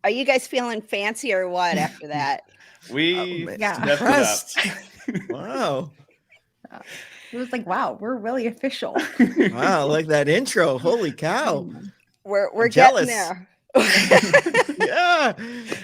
Are you guys feeling fancy or what after that? We Yeah. stepped it up. Wow. It was like, wow, we're really official. Wow, I like that intro. Holy cow. We're I'm getting jealous. there. Yeah.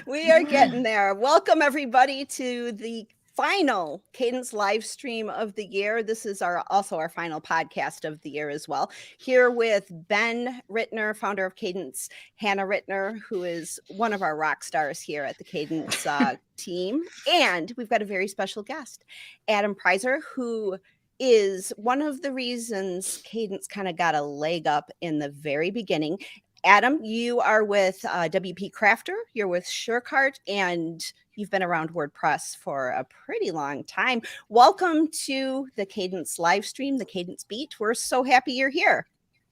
We are getting there. Welcome everybody to the final Cadence live stream of the year. This is also our final podcast of the year as well. Here with Ben Rittner, founder of Kadence, Hannah Rittner, who is one of our rock stars here at the Kadence team. And we've got a very special guest, Adam Preiser, who is one of the reasons Kadence kind of got a leg up in the very beginning. Adam, you are with WP Crafter, you're with SureCart, and you've been around WordPress for a pretty long time. Welcome to the Kadence live stream, the Kadence Beat. We're so happy you're here.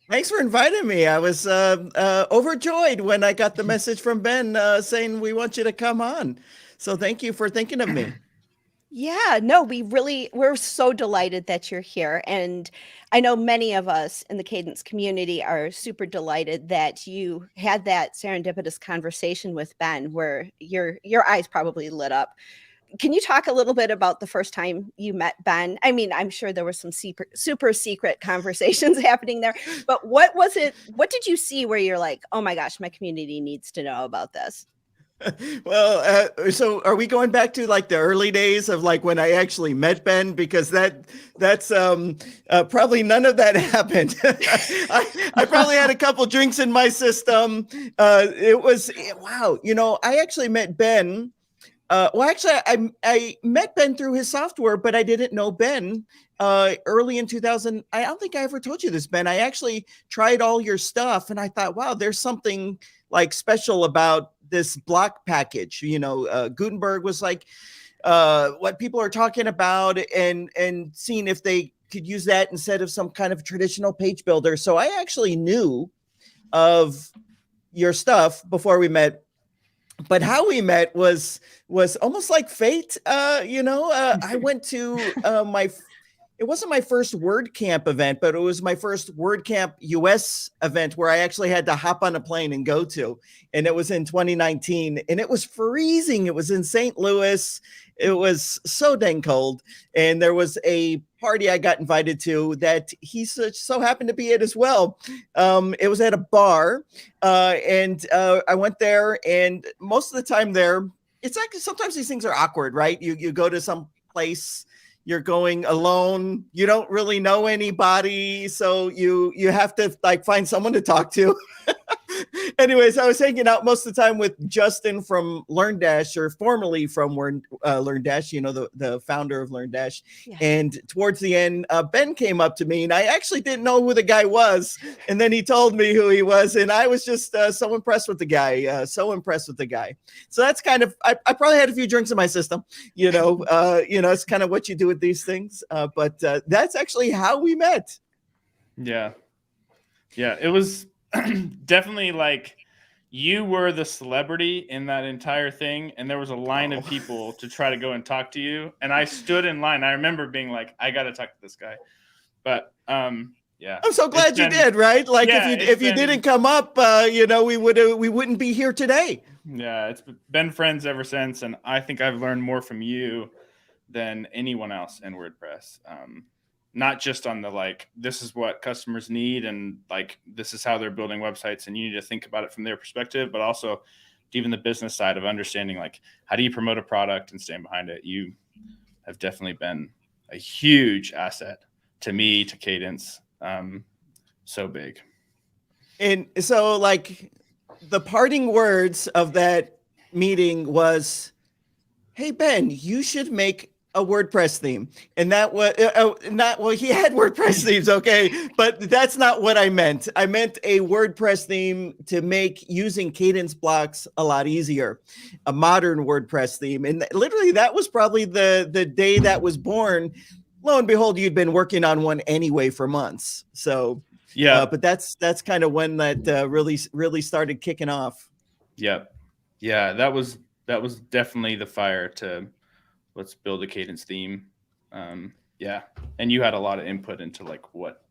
Thanks for inviting me. I was overjoyed when I got the message from Ben saying we want you to come on. So thank you for thinking of me. Yeah, no, we're so delighted that you're here. And I know many of us in the Kadence community are super delighted that you had that serendipitous conversation with Ben where your eyes probably lit up. Can you talk a little bit about the first time you met Ben? I mean, I'm sure there were some super secret conversations happening there, but what was it? What did you see where you're like, oh my gosh, my community needs to know about this? Well, so are we going back to like the early days of like when I actually met Ben? Because that's probably none of that happened. I probably had a couple drinks in my system. Wow. You know, I actually met Ben. I met Ben through his software, but I didn't know Ben early in 2000. I don't think I ever told you this, Ben. I actually tried all your stuff and I thought, wow, there's something like special about this block package. You know, Gutenberg was like what people are talking about and seeing if they could use that instead of some kind of traditional page builder. So I actually knew of your stuff before we met. But how we met was almost like fate. I went to it wasn't my first WordCamp event, but it was my first WordCamp US event where I actually had to hop on a plane and go to. And it was in 2019 and it was freezing. It was in St. Louis. It was so dang cold. And there was a party I got invited to that he so happened to be at as well. It was at a bar and I went there, and most of the time there, it's like sometimes these things are awkward, right? You go to some place, you're going alone, you don't really know anybody, so you have to like find someone to talk to. Anyways, I was hanging out most of the time with Justin from LearnDash, or formerly from LearnDash, you know, the founder of LearnDash. Yeah. And towards the end, Ben came up to me, and I actually didn't know who the guy was. And then he told me who he was, and I was just so impressed with the guy, So that's kind of, I probably had a few drinks in my system, it's kind of what you do with these things. But that's actually how we met. Yeah. Yeah, it was definitely like you were the celebrity in that entire thing, and there was a line of people to try to go and talk to you, and I stood in line. I remember being like, I gotta talk to this guy. But yeah, I'm so glad you did, right? Like, yeah, if you didn't come up, we wouldn't be here today. Yeah, it's been friends ever since, and I think I've learned more from you than anyone else in WordPress. Not just on the like, this is what customers need and like this is how they're building websites and you need to think about it from their perspective, but also even the business side of understanding like how do you promote a product and stand behind it. You have definitely been a huge asset to me, to Kadence. So big. And so like the parting words of that meeting was, hey, Ben, you should make a WordPress theme. And that was he had WordPress themes, okay, but that's not what I meant. I meant a WordPress theme to make using Kadence Blocks a lot easier, a modern WordPress theme. And literally that was probably the day that was born. Lo and behold, you'd been working on one anyway for months. So yeah, but that's kind of when that really started kicking off. Yep. Yeah, that was definitely the fire to let's build a Kadence theme. Yeah. And you had a lot of input into like what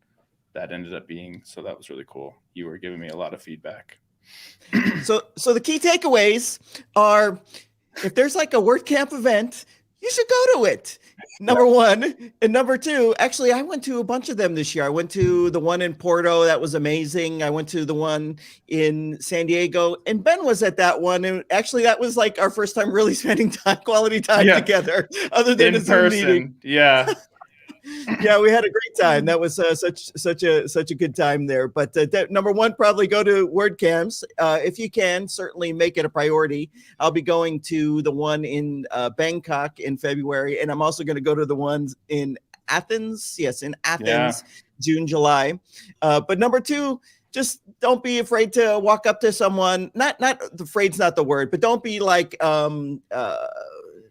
that ended up being. So that was really cool. You were giving me a lot of feedback. So the key takeaways are, if there's like a WordCamp event, you should go to it. Number one. And number two, actually, I went to a bunch of them this year. I went to the one in Porto. That was amazing. I went to the one in San Diego, and Ben was at that one. And actually, that was like our first time really spending quality time together, other than in a Zoom meeting. person. Yeah. Yeah, we had a great time. That was such a good time there. But number one, probably go to WordCamps if you can. Certainly make it a priority. I'll be going to the one in Bangkok in February, and I'm also going to go to the ones in Athens. Yes, in Athens, June, July. But number two, just don't be afraid to walk up to someone. Not afraid's not the word, but don't be like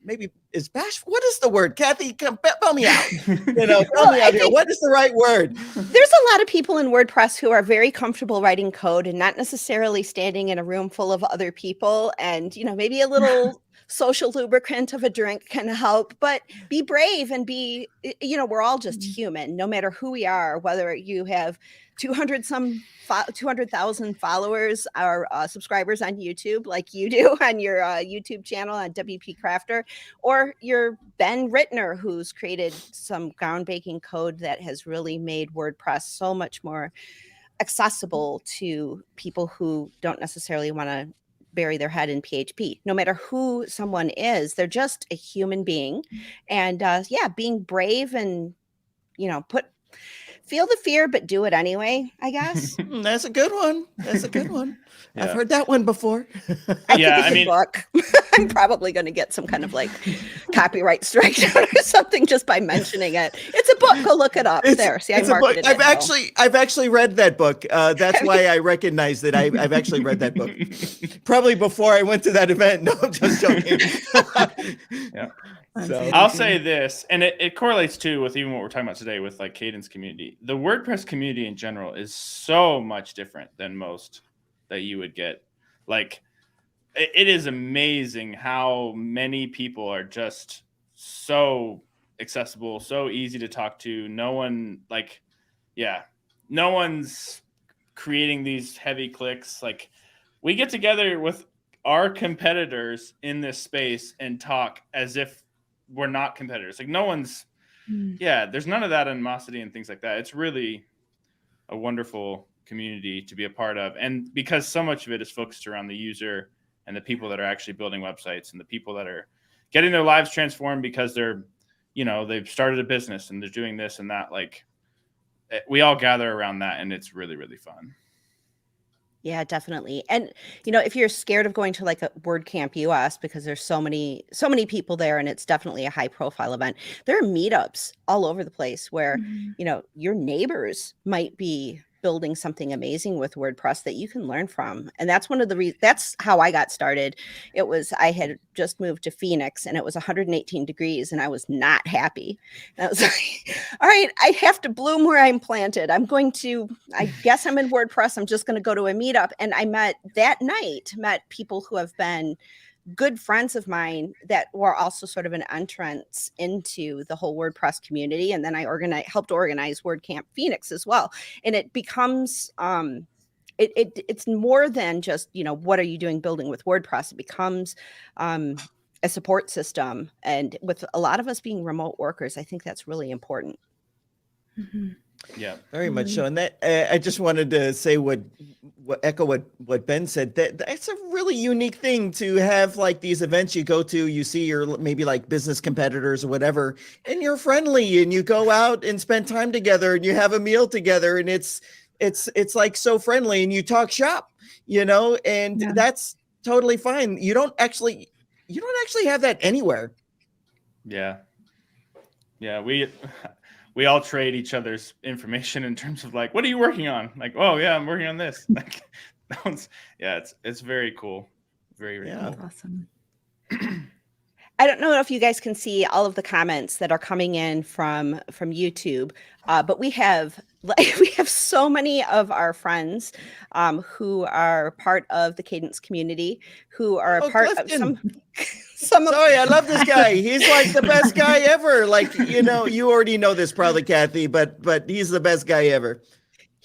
maybe. Is bashful? What is the word? Kathy, come bail me out. Tell me out here. What is the right word? There's a lot of people in WordPress who are very comfortable writing code and not necessarily standing in a room full of other people. And, maybe a little social lubricant of a drink can help, but be brave and be, we're all just human, no matter who we are, whether you have 200,000 followers or subscribers on YouTube, like you do on your YouTube channel on WP Crafter, or you're Ben Rittner, who's created some groundbreaking code that has really made WordPress so much more accessible to people who don't necessarily want to bury their head in PHP. No matter who someone is, they're just a human being. And being brave and, feel the fear, but do it anyway, I guess. That's a good one. Yeah. I've heard that one before. I mean, book. I'm probably going to get some kind of copyright strike or something just by mentioning it. It's a book. Go look it up. See, I marketed it. I've actually read that book. That's why I recognize that I've actually read that book. Probably before I went to that event. No, I'm just joking. Yeah. So I'll say this, and it correlates too with even what we're talking about today with Kadence community. The WordPress community in general is so much different than most that you would get. It is amazing how many people are just so accessible, so easy to talk to. No one's creating these heavy clicks. We get together with our competitors in this space and talk as if we're not competitors. No one's, there's none of that animosity and things like that. It's really a wonderful community to be a part of. And because so much of it is focused around the user and the people that are actually building websites and the people that are getting their lives transformed because they're, they've started a business and they're doing this and that. We all gather around that, and it's really, really fun. Yeah, definitely. And, if you're scared of going to a WordCamp US because there's so many people there and it's definitely a high profile event, there are meetups all over the place where, your neighbors might be building something amazing with WordPress that you can learn from. And that's one of the that's how I got started. I had just moved to Phoenix and it was 118 degrees and I was not happy. And I was like, all right, I have to bloom where I'm planted. I guess I'm in WordPress. I'm just going to go to a meetup. And I met people who have been good friends of mine that were also sort of an entrance into the whole WordPress community. And then I helped organize WordCamp Phoenix as well. And it becomes, it's more than just, what are you doing building with WordPress? It becomes a support system. And with a lot of us being remote workers, I think that's really important. Mm-hmm. Yeah, very much so. And that I just wanted to say echo what Ben said. That's a really unique thing to have, these events you go to, you see your maybe business competitors or whatever, and you're friendly and you go out and spend time together and you have a meal together and it's so friendly and you talk shop, and that's totally fine. You don't actually have that anywhere. Yeah. Yeah. We all trade each other's information in terms of what are you working on? Oh yeah, I'm working on this. It's very cool. Very, very cool. Awesome. I don't know if you guys can see all of the comments that are coming in from YouTube, but we have so many of our friends who are part of the Kadence community, who are a part Clifton. of some. Sorry, I love this guy. He's the best guy ever. You already know this probably, Kathy, but he's the best guy ever.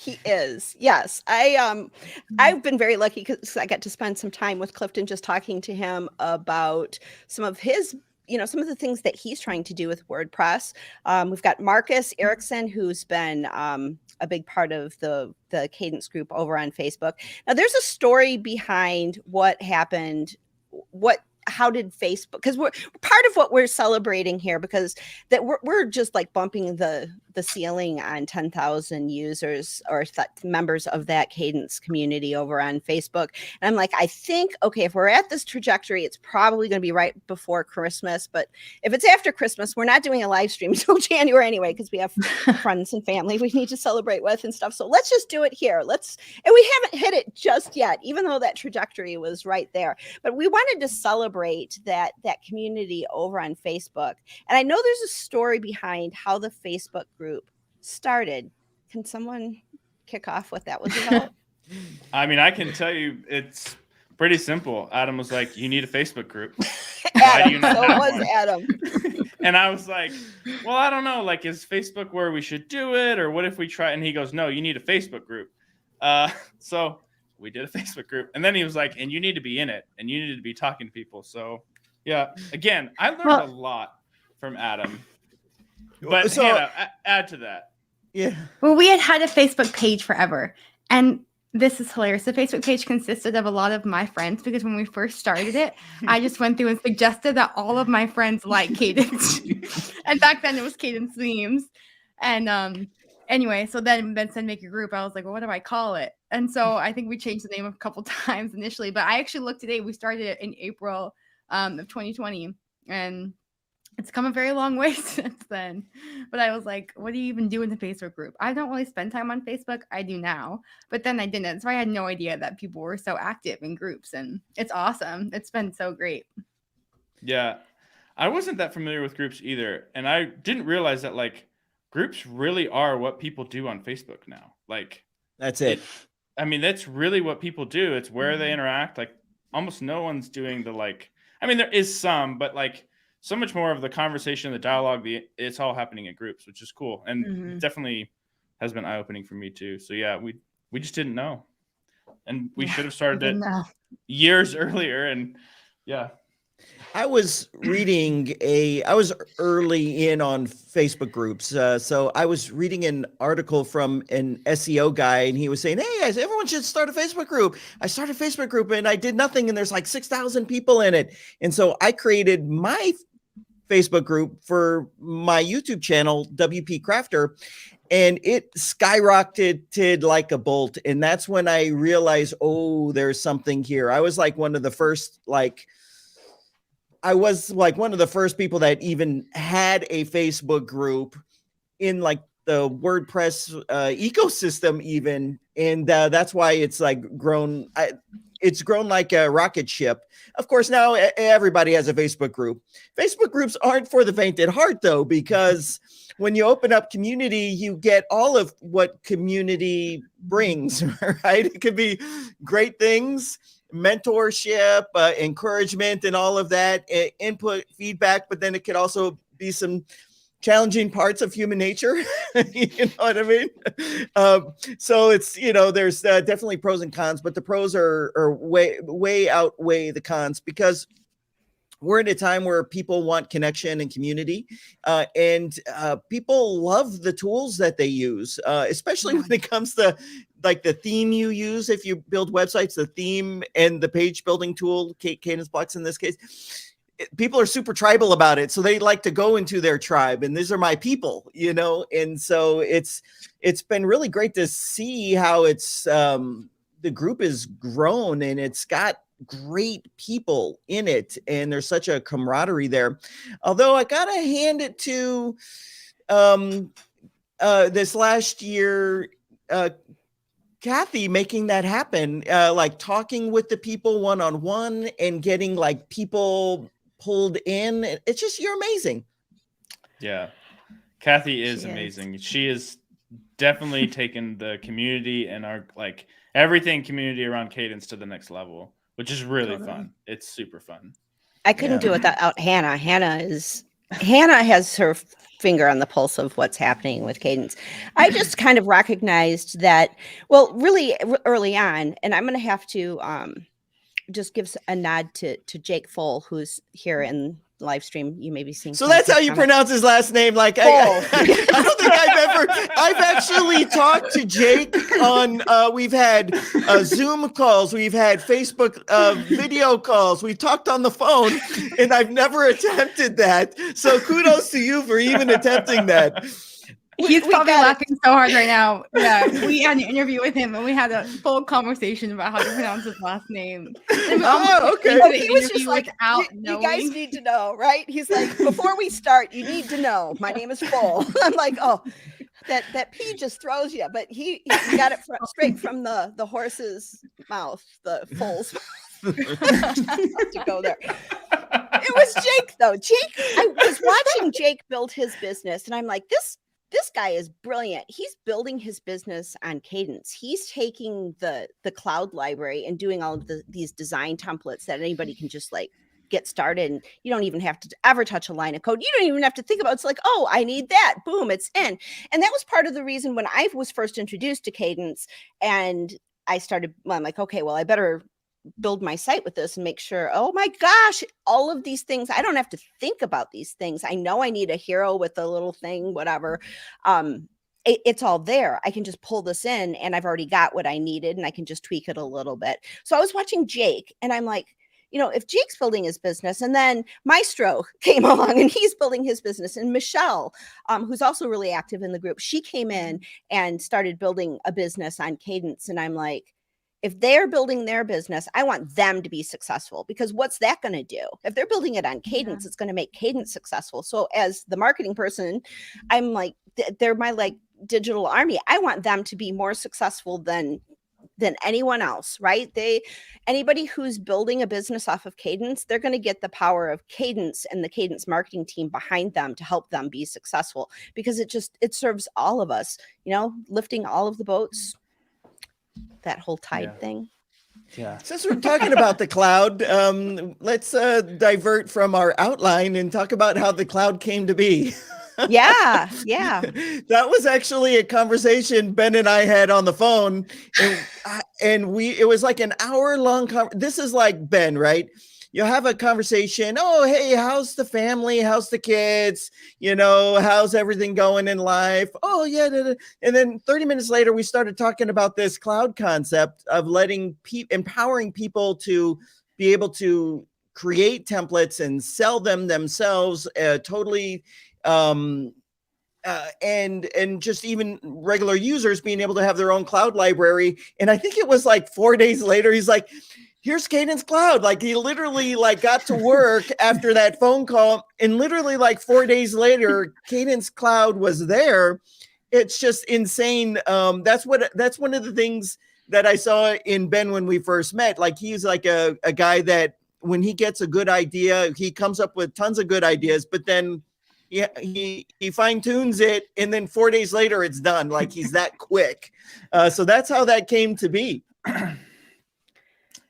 He is. Yes. I've been very lucky because I got to spend some time with Clifton just talking to him about some of his, some of the things that he's trying to do with WordPress. We've got Marcus Erickson, who's been a big part of the Kadence group over on Facebook. Now, there's a story behind what happened, how did Facebook, because we're part of what we're celebrating here, because that we're just like bumping the ceiling on 10,000 users or members of that Kadence community over on Facebook. And I'm like, I think, okay, if we're at this trajectory, it's probably going to be right before Christmas. But if it's after Christmas, we're not doing a live stream until January anyway, because we have friends and family we need to celebrate with and stuff. So let's just do it here. And we haven't hit it just yet, even though that trajectory was right there. But we wanted to celebrate that community over on Facebook. And I know there's a story behind how the Facebook group started. Can someone kick off what that was about? I mean, I can tell you it's pretty simple. Adam was like, you need a Facebook group. Adam, so it was Adam. And I was like, well, I don't know. Like, is Facebook where we should do it? Or what if we try? And he goes, no, you need a Facebook group. So we did a Facebook group. And then he was like, and you need to be in it. And you need to be talking to people. So, yeah, again, I learned a lot from Adam. But So- Hannah, add to that. Yeah. Well, we had a Facebook page forever. And this is hilarious. The Facebook page consisted of a lot of my friends because when we first started it, I just went through and suggested that all of my friends like Cadence. And back then it was Kadence Themes. And anyway, so then Ben said make a group. I was like, well, what do I call it? And so I think we changed the name a couple times initially. But I actually looked today. We started it in April of 2020. And it's come a very long way since then. But I was like, what do you even do in the Facebook group? I don't really spend time on Facebook. I do now. But then I didn't. So I had no idea that people were so active in groups. And it's awesome. It's been so great. Yeah. I wasn't that familiar with groups either. And I didn't realize that like groups really are what people do on Facebook now. Like That's it. I mean, that's really what people do. It's where they interact. Like almost no one's doing the like, I mean, there is some, but like so much more of the conversation, the dialogue, it's all happening in groups, which is cool. And definitely has been eye-opening for me too. So yeah, we just didn't know. And we should have started it years earlier. And yeah. I was I was early in on Facebook groups. So I was reading an article from an SEO guy and he was saying, hey, everyone should start a Facebook group. I started a Facebook group and I did nothing and there's like 6,000 people in it. And so I created my Facebook group for my YouTube channel, WP Crafter, and it skyrocketed like a bolt. And that's when I realized, oh, there's something here. I was like one of the first, people that even had a Facebook group in like the WordPress ecosystem even. And that's why it's like grown. It's grown like a rocket ship. Of course, now everybody has a Facebook group. Facebook groups aren't for the faint at heart, though, because when you open up community, you get all of what community brings, right? It could be great things, mentorship, encouragement, and all of that, input, feedback, but then it could also be some challenging parts of human nature. You know what I mean? So it's, there's definitely pros and cons, but the pros are way outweigh the cons because we're in a time where people want connection and community, and people love the tools that they use, especially when it comes to like the theme you use. If you build websites, the theme and the page building tool, Kadence Blocks in this case, people are super tribal about it. So they like to go into their tribe and these are my people, and so it's been really great to see how it's the group has grown and it's got great people in it. And there's such a camaraderie there. Although I got to hand it to this last year, Kathy making that happen, like talking with the people one-on-one and getting like people pulled in. It's just, you're amazing. Yeah. Kathy is amazing. She is definitely taken the community and our like everything community around Kadence to the next level, which is really fun. It's super fun. I couldn't do it without Hannah. Hannah is Hannah has her finger on the pulse of what's happening with Kadence. I just kind of recognized that, well, really early on, and I'm going to have to just give a nod to Jake Full, who's here in live stream. You may be seeing. So that's how you pronounce his last name. Like I don't think I've actually talked to Jake on, we've had Zoom calls, we've had Facebook video calls, we've talked on the phone, and I've never attempted that. So kudos to you for even attempting that. He's probably laughing so hard right now. Yeah, we had an interview with him and we had a full conversation about how to pronounce his last name. Oh, okay. Well, he was just like, you guys need to know, right? He's like, before we start, you need to know. My name is Full. I'm like, oh, that P just throws you. But he got it straight from the horse's mouth, the foal's mouth. To go there. It was Jake, though. I was watching Jake build his business, and I'm like, this guy is brilliant. He's building his business on Kadence. He's taking the cloud library and doing all of these design templates that anybody can just like get started. And you don't even have to ever touch a line of code. You don't even have to think about it. It's like, oh, I need that. Boom, it's in. And that was part of the reason when I was first introduced to Kadence and I started, well, I'm like, okay, well, I better build my site with this and make sure, oh my gosh, all of these things, I don't have to think about these things. I know I need a hero with a little thing, whatever. It's all there. I can just pull this in and I've already got what I needed and I can just tweak it a little bit. So I was watching Jake and I'm like, you know, if Jake's building his business and then Maestro came along and he's building his business, and Michelle, who's also really active in the group, she came in and started building a business on Kadence. And I'm like, if they're building their business, I want them to be successful, because what's that going to do? If they're building it on Kadence, it's going to make Kadence successful. So as the marketing person, I'm like, they're my like digital army. I want them to be more successful than anyone else, right? Anybody who's building a business off of Kadence, they're going to get the power of Kadence and the Kadence marketing team behind them to help them be successful, because it serves all of us, you know, lifting all of the boats. That whole tide thing. Yeah. Since we're talking about the cloud, let's divert from our outline and talk about how the cloud came to be. Yeah. That was actually a conversation Ben and I had on the phone, and it was like an hour-long this is like Ben, right? You'll have a conversation. Oh, hey, how's the family? How's the kids? You know, how's everything going in life? Oh, yeah. And then 30 minutes later, we started talking about this cloud concept of empowering people to be able to create templates and sell them themselves totally. And just even regular users being able to have their own cloud library. And I think it was like 4 days later, he's like, here's Kadence Cloud. Like he literally like got to work after that phone call, and literally like 4 days later, Kadence Cloud was there. It's just insane. That's one of the things that I saw in Ben when we first met. Like he's like a guy that when he gets a good idea, he comes up with tons of good ideas, but then he fine tunes it, and then 4 days later it's done. Like he's that quick. So that's how that came to be.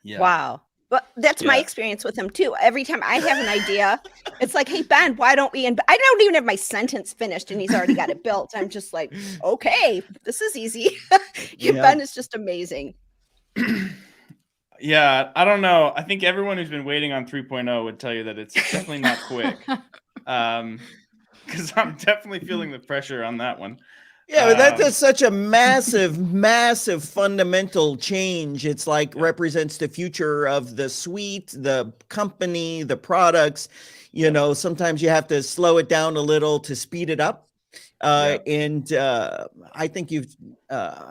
Yeah. Wow. But that's my experience with him too. Every time I have an idea, it's like, hey, Ben, why don't we? And I don't even have my sentence finished and he's already got it built. I'm just like, okay, this is easy. Ben is just amazing. Yeah. I don't know. I think everyone who's been waiting on 3.0 would tell you that it's definitely not quick. Because I'm definitely feeling the pressure on that one. Yeah, but that's such a massive, massive fundamental change. It's like represents the future of the suite, the company, the products. You know, sometimes you have to slow it down a little to speed it up. And I think you've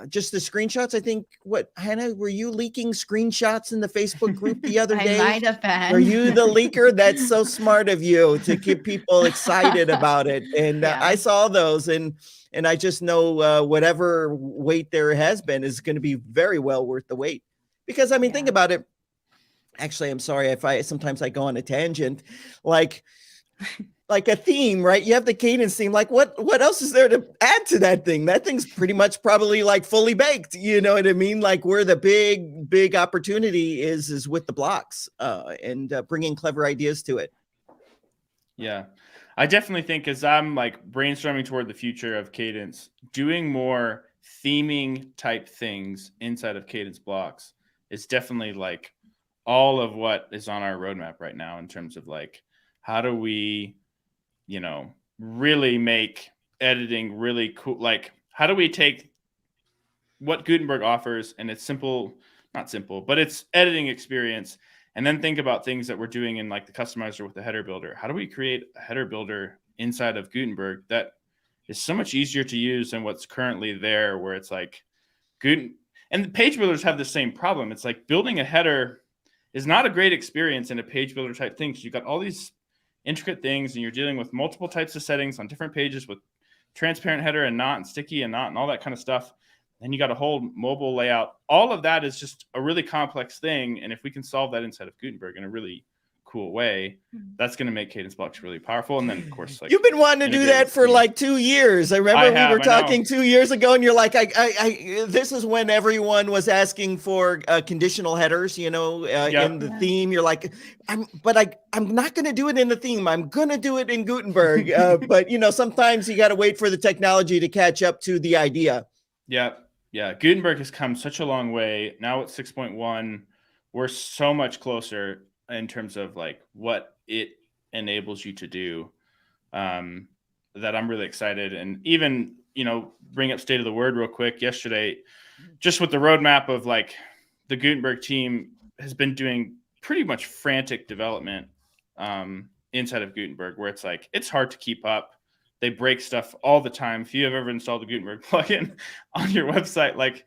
just the screenshots. I think Hannah, were you leaking screenshots in the Facebook group the other day? I might have been. Were you the leaker? That's so smart of you to keep people excited about it. And I saw those, and I just know whatever wait there has been is going to be very well worth the wait. Because I mean, think about it. Actually, I'm sorry if sometimes I go on a tangent, like a theme, right? You have the Kadence theme. Like what else is there to add to that thing? That thing's pretty much probably like fully baked. You know what I mean? Like where the big opportunity is with the blocks and bringing clever ideas to it. Yeah. I definitely think, as I'm like brainstorming toward the future of Kadence, doing more theming type things inside of Kadence Blocks is definitely like all of what is on our roadmap right now in terms of like, how do we, really make editing really cool? Like, how do we take what Gutenberg offers and its not simple, but its editing experience, and then think about things that we're doing in like the customizer with the header builder. How do we create a header builder inside of Gutenberg that is so much easier to use than what's currently there, where it's like and the page builders have the same problem. It's like building a header is not a great experience in a page builder type thing. So you've got all these intricate things and you're dealing with multiple types of settings on different pages with transparent header and not, and sticky and not, and all that kind of stuff. Then you got a whole mobile layout. All of that is just a really complex thing. And if we can solve that inside of Gutenberg in a really cool way, that's going to make Kadence Blocks really powerful. And then, of course, like, you've been wanting to do that for like 2 years. I remember we were talking 2 years ago, and you're like, this is when everyone was asking for conditional headers, in the theme. You're like, I'm not going to do it in the theme. I'm going to do it in Gutenberg. But sometimes you got to wait for the technology to catch up to the idea. Yeah. Gutenberg has come such a long way. Now at 6.1, we're so much closer in terms of like what it enables you to do, that I'm really excited. And even, bring up State of the Word real quick. Yesterday, just with the roadmap of like the Gutenberg team has been doing pretty much frantic development inside of Gutenberg, where it's like, it's hard to keep up. They break stuff all the time. If you have ever installed a Gutenberg plugin on your website, like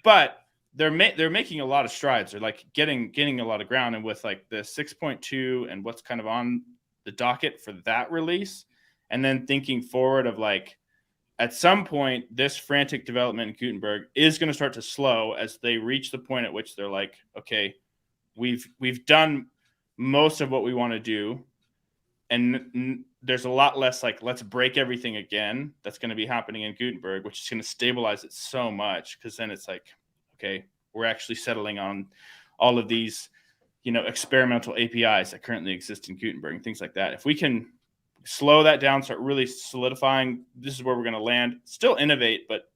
but they're making a lot of strides. They're like getting a lot of ground. And with like the 6.2 and what's kind of on the docket for that release, and then thinking forward of like, at some point, this frantic development in Gutenberg is going to start to slow as they reach the point at which they're like, okay, we've done most of what we want to do. And there's a lot less like, let's break everything again. That's going to be happening in Gutenberg, which is going to stabilize it so much. Because then it's like, okay, we're actually settling on all of these, experimental APIs that currently exist in Gutenberg and things like that. If we can slow that down, start really solidifying, this is where we're going to land, still innovate, but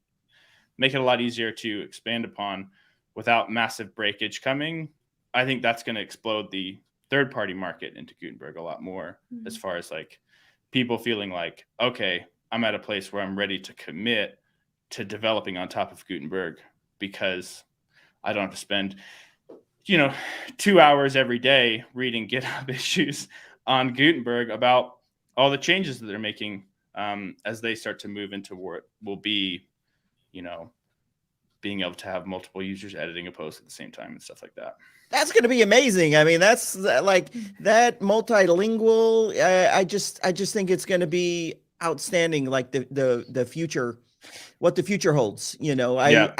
make it a lot easier to expand upon without massive breakage coming, I think that's going to explode the third-party market into Gutenberg a lot more, as far as like people feeling like, okay, I'm at a place where I'm ready to commit to developing on top of Gutenberg, because I don't have to spend 2 hours every day reading GitHub issues on Gutenberg about all the changes that they're making as they start to move into what will be, being able to have multiple users editing a post at the same time and stuff like that. That's going to be amazing. I mean, that's like that multilingual. I just think it's going to be outstanding. Like the future, what the future holds. Let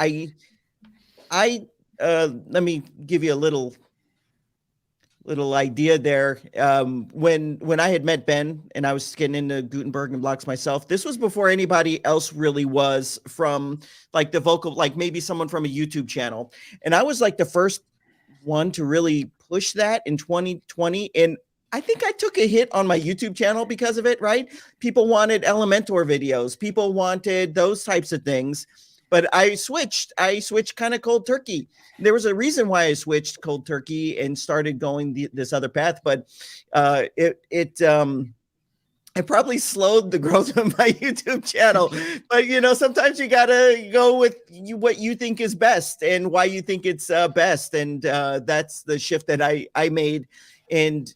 me give you a little idea there. When I had met Ben and I was getting into Gutenberg and blocks myself, this was before anybody else really was, from like the vocal, like maybe someone from a YouTube channel. And I was like the first one to really push that in 2020. And I think I took a hit on my YouTube channel because of it, right? People wanted Elementor videos. People wanted those types of things. But I switched kind of cold turkey. There was a reason why I switched cold turkey and started going this other path, but it probably slowed the growth of my YouTube channel. But sometimes you gotta go with what you think is best and why you think it's best, and that's the shift that I made. And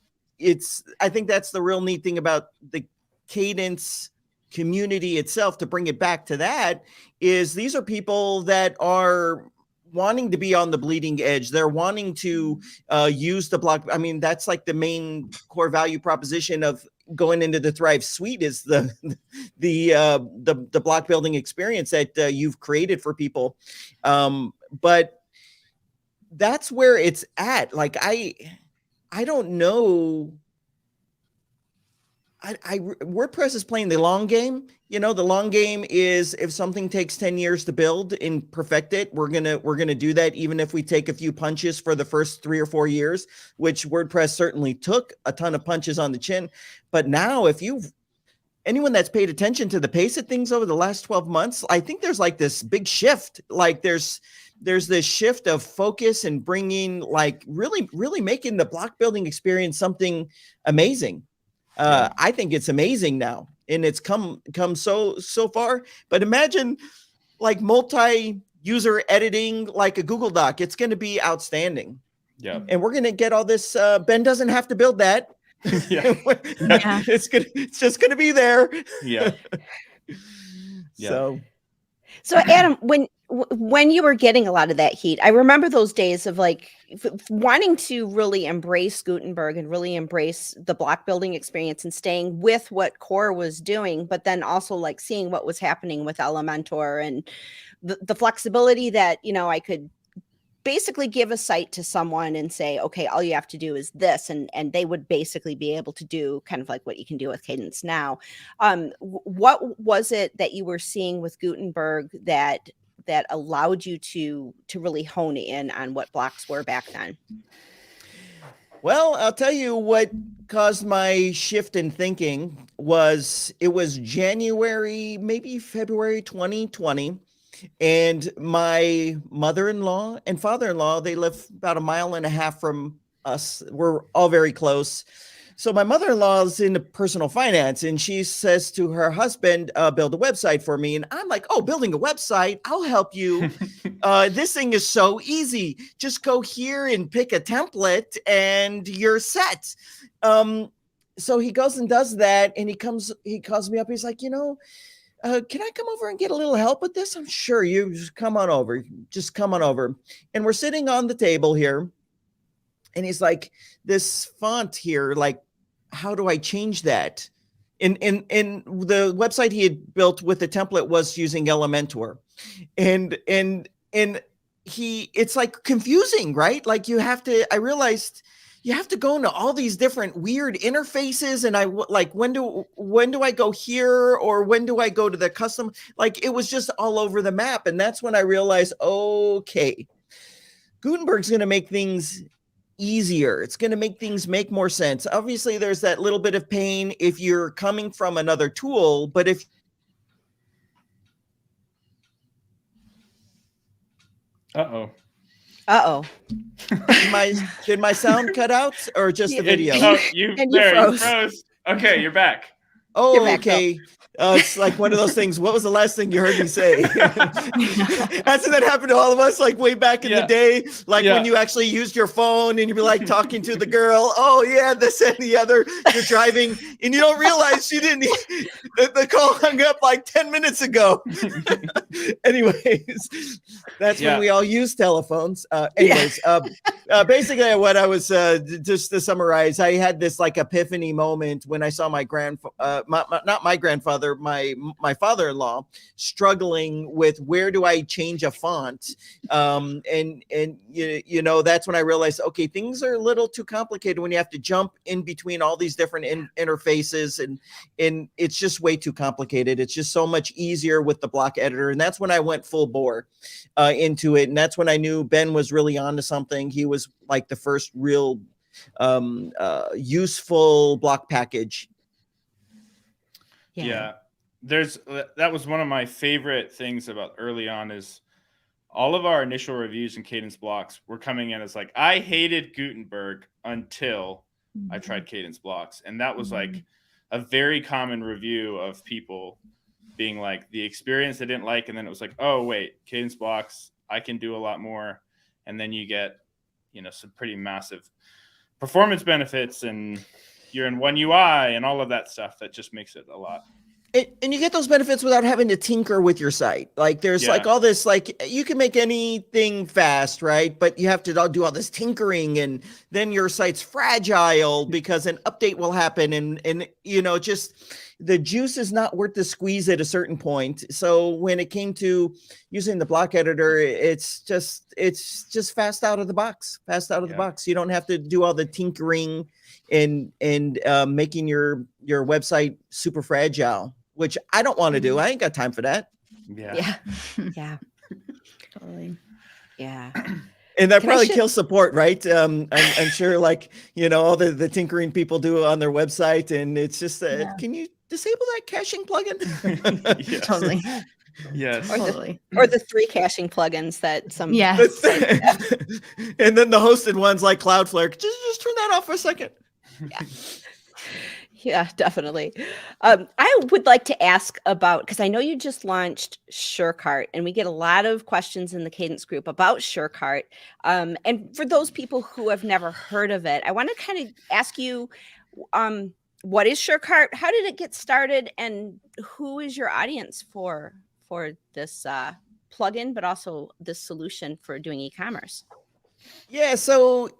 I think that's the real neat thing about the Kadence community itself, to bring it back to that, is these are people that are wanting to be on the bleeding edge. They're wanting to use the block. I mean, that's like the main core value proposition of going into the Thrive Suite, is the block building experience that you've created for people. But that's where it's at. Like, I don't know. WordPress is playing the long game. You know, the long game is if something takes 10 years to build and perfect it, we're gonna do that, even if we take a few punches for the first 3 or 4 years, which WordPress certainly took a ton of punches on the chin. But now, if anyone that's paid attention to the pace of things over the last 12 months, I think there's like this big shift. Like there's this shift of focus and bringing like really making the block building experience something amazing. I think it's amazing now, and it's come so far. But imagine like multi-user editing like a Google Doc. It's going to be outstanding. Yeah, and we're going to get all this. Ben doesn't have to build that. Yeah. It's just going to be there. Yeah. So Adam, when you were getting a lot of that heat, I remember those days of like wanting to really embrace Gutenberg and really embrace the block building experience and staying with what Core was doing, but then also like seeing what was happening with Elementor and the flexibility that, you know, I could basically give a site to someone and say, okay, all you have to do is this. And they would basically be able to do kind of like what you can do with Kadence now. What was it that you were seeing with Gutenberg that allowed you to really hone in on what blocks were back then? Well, I'll tell you what caused my shift in thinking was January, maybe February 2020. And my mother-in-law and father-in-law, they live about 1.5 miles from us. We're all very close. So my mother-in-law is into personal finance, and she says to her husband, build a website for me. And I'm like, oh, building a website, I'll help you. This thing is so easy. Just go here and pick a template and you're set. So he goes and does that. And he calls me up. He's like, you know, can I come over and get a little help with this? I'm sure. You just come on over. Just come on over. And we're sitting on the table here. And he's like, this font here, like, how do I change that? And the website he had built with the template was using Elementor. And it's like confusing, right? Like I realized you have to go into all these different weird interfaces. And I like, when do I go here? Or when do I go to the custom? Like, it was just all over the map. And that's when I realized, okay, Gutenberg's going to make things easier. It's going to make things make more sense. Obviously, there's that little bit of pain if you're coming from another tool, but if did my sound cut out or just the video? You froze. Okay, you're back. Oh, you're back, okay. It's like one of those things. What was the last thing you heard me say? Hasn't that happened to all of us? Like way back in the day, like when you actually used your phone and you'd be like talking to the girl. Oh yeah, this and the other. You're driving and you don't realize she didn't. The call hung up like 10 minutes ago. Anyways, that's when we all use telephones. Basically, what I was just to summarize, I had this like epiphany moment when I saw my not my grandfather. My father-in-law struggling with where do I change a font, and you know, that's when I realized, okay, things are a little too complicated when you have to jump in between all these different interfaces, and it's just way too complicated. It's just so much easier with the block editor, and that's when I went full bore into it, and that's when I knew Ben was really onto something. He was like the first real useful block package. Yeah, that was one of my favorite things about early on is all of our initial reviews in Kadence Blocks were coming in as like, I hated Gutenberg until I tried Kadence Blocks. And that was like a very common review of people being like the experience they didn't like. And then it was like, oh, wait, Kadence Blocks, I can do a lot more. And then you get, you know, some pretty massive performance benefits and you're in one UI and all of that stuff that just makes it a lot. And you get those benefits without having to tinker with your site. Like there's like all this, like you can make anything fast, right? But you have to do all this tinkering and then your site's fragile because an update will happen. And you know, just, the juice is not worth the squeeze at a certain point. So when it came to using the block editor, it's just fast out of the box. You don't have to do all the tinkering and making your website super fragile, which I don't want to do. I ain't got time for that. Yeah. Totally. Yeah. And that probably kills support, right? I'm sure, like, all the tinkering people do on their website, and it's just, can you disable that caching plugin? Yes. Totally. Yes. Or the 3 caching plugins that some. Yes. And then the hosted ones like Cloudflare, just turn that off for a second. Yeah. Yeah, definitely. I would like to ask about, because I know you just launched SureCart, and we get a lot of questions in the Kadence group about SureCart. And for those people who have never heard of it, I want to kind of ask you, what is SureCart? How did it get started? And who is your audience for this plugin, but also this solution for doing e-commerce? Yeah, so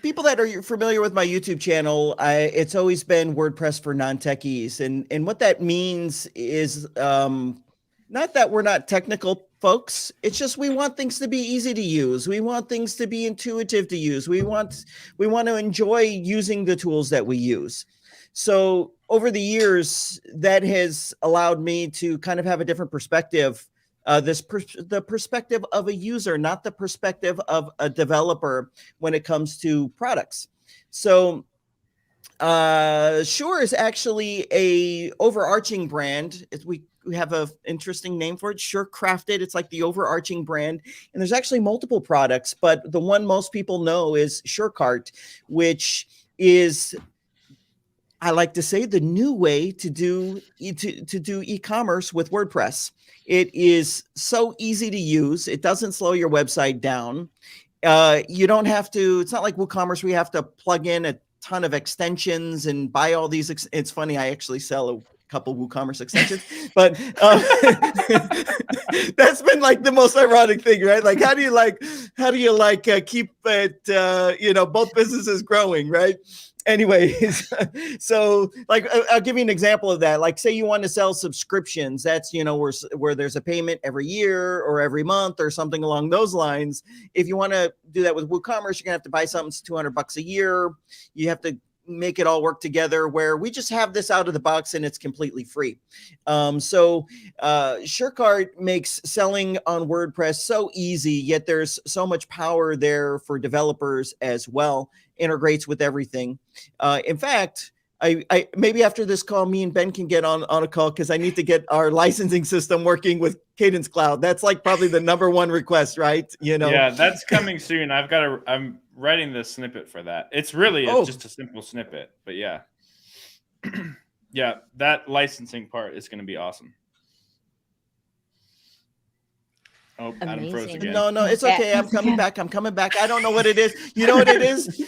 people that are familiar with my YouTube channel, it's always been WordPress for non-techies. And what that means is not that we're not technical folks. It's just we want things to be easy to use. We want things to be intuitive to use. We want to enjoy using the tools that we use. So over the years, that has allowed me to kind of have a different perspective. The perspective of a user, not the perspective of a developer when it comes to products. So Sure is actually a overarching brand. We have an interesting name for it, Sure Crafted. It's like the overarching brand. And there's actually multiple products, but the one most people know is SureCart, which is, I like to say, the new way to do e-commerce with WordPress. It is so easy to use. It doesn't slow your website down. You don't have to, it's not like WooCommerce, we have to plug in a ton of extensions and buy all these. It's funny, I actually sell a couple WooCommerce extensions, but that's been like the most ironic thing, right? Like, how do you keep it, both businesses growing, right? Anyways, so like I'll give you an example of that. Like, say you want to sell subscriptions, that's where there's a payment every year or every month or something along those lines. If you want to do that with WooCommerce, you're gonna have to buy something. It's $200 a year. You have to make it all work together, where we just have this out of the box and it's completely free. So SureCart makes selling on WordPress so easy, yet there's so much power there for developers as well. Integrates with everything. In fact, I maybe after this call, me and Ben can get on a call, because I need to get our licensing system working with Cadence Cloud. That's like probably the #1 request, right? Yeah, that's coming soon. I'm writing the snippet for that. It's just a simple snippet, but yeah. Yeah, that licensing part is going to be awesome. Oh, Adam froze again. No, it's okay. I'm coming back. I don't know what it is. You know what it is?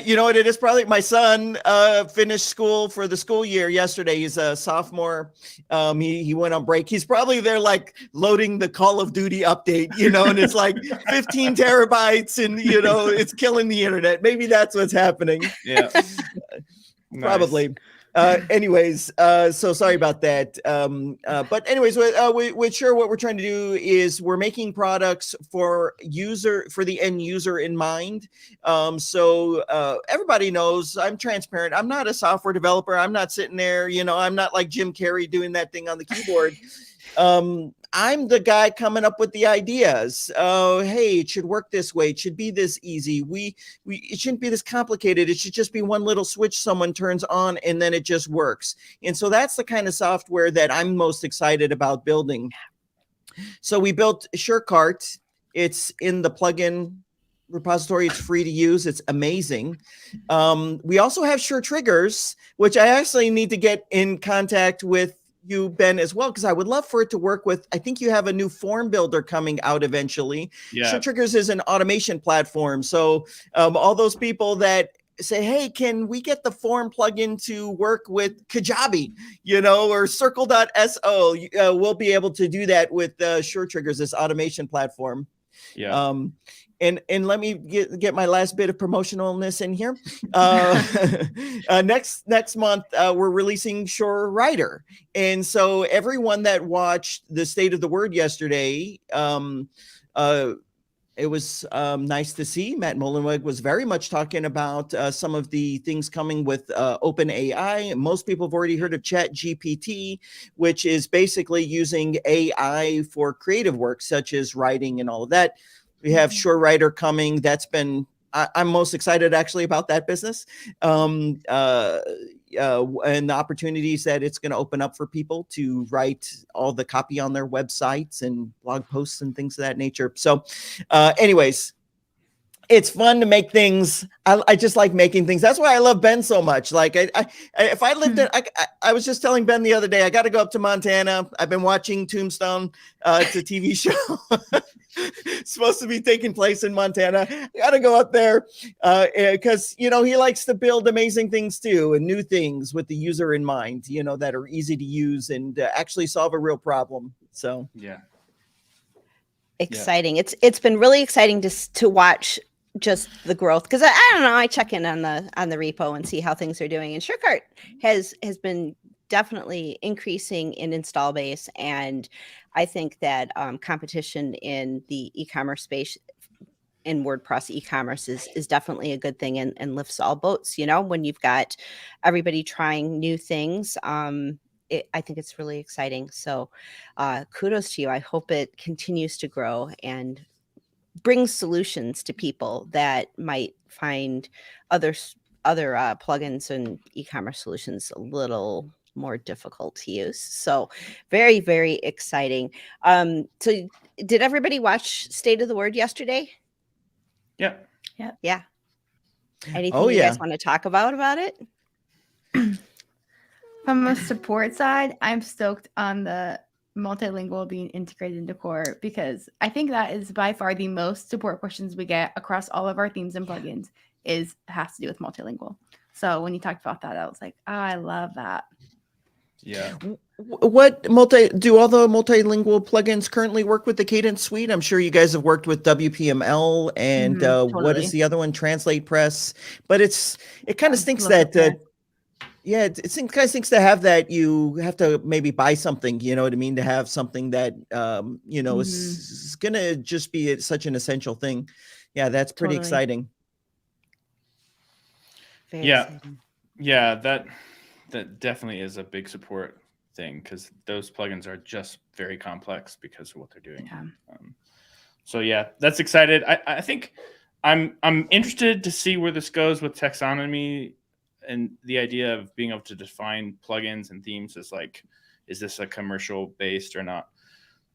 You know what it is? Probably my son finished school for the school year yesterday. He's a sophomore. He went on break. He's probably there like loading the Call of Duty update, and it's like 15 terabytes and, it's killing the internet. Maybe that's what's happening. Yeah. Probably. Anyways, so sorry about that. But anyways, with Sure, what we're trying to do is we're making products for the end user in mind. So everybody knows I'm transparent. I'm not a software developer. I'm not sitting there, I'm not like Jim Carrey doing that thing on the keyboard. I'm the guy coming up with the ideas. Hey, it should work this way. It should be this easy. It shouldn't be this complicated. It should just be one little switch someone turns on and then it just works. And so that's the kind of software that I'm most excited about building. So we built SureCart. It's in the plugin repository. It's free to use. It's amazing. We also have Sure Triggers, which I actually need to get in contact with you, Ben, as well, because I would love for it to work with, I think you have a new form builder coming out eventually. Yeah. Sure Triggers is an automation platform. So all those people that say, hey, can we get the form plugin to work with Kajabi, or Circle.so, we'll be able to do that with Sure Triggers, this automation platform. Yeah. And let me get my last bit of promotionalness in here. Next month, we're releasing SureWriter. And so everyone that watched the State of the Word yesterday, it was nice to see. Matt Mullenweg was very much talking about some of the things coming with open AI. Most people have already heard of ChatGPT, which is basically using AI for creative work, such as writing and all of that. We have SureWriter coming. That's been, I'm most excited actually about that business. And the opportunities that it's going to open up for people to write all the copy on their websites and blog posts and things of that nature. So anyways, it's fun to make things. I just like making things. That's why I love Ben so much. Like if I lived in, I was just telling Ben the other day, I got to go up to Montana. I've been watching Tombstone. It's a TV show. It's supposed to be taking place in Montana. I got to go up there because, he likes to build amazing things too, and new things with the user in mind, that are easy to use and actually solve a real problem. So, yeah. Exciting. It's been really exciting to watch just the growth, because I don't know, I check in on the repo and see how things are doing, and SureCart has been definitely increasing in install base, and I think that competition in the e-commerce space in WordPress e-commerce is definitely a good thing, and lifts all boats, when you've got everybody trying new things. I think it's really exciting. So kudos to you. I hope it continues to grow and brings solutions to people that might find other plugins and e-commerce solutions a little more difficult to use. So very, very exciting. So did everybody watch State of the Word yesterday? Yeah. Yeah. Anything you guys want to talk about it? From a support side, I'm stoked on the multilingual being integrated into core, because I think that is by far the most support questions we get across all of our themes and plugins has to do with multilingual. So when you talked about that, I was like, oh, I love that. Yeah. What do all the multilingual plugins currently work with the Kadence suite? I'm sure you guys have worked with WPML and what is the other one? Translate Press. But it kind of stinks that yeah, it kind of stinks to have that. You have to maybe buy something, you know what I mean, to have something that is gonna just be such an essential thing. Yeah, that's pretty exciting. Very exciting. Yeah, that definitely is a big support thing, because those plugins are just very complex because of what they're doing. Yeah. So yeah, that's excited. I think I'm interested to see where this goes with taxonomy and the idea of being able to define plugins and themes as like, is this a commercial based or not?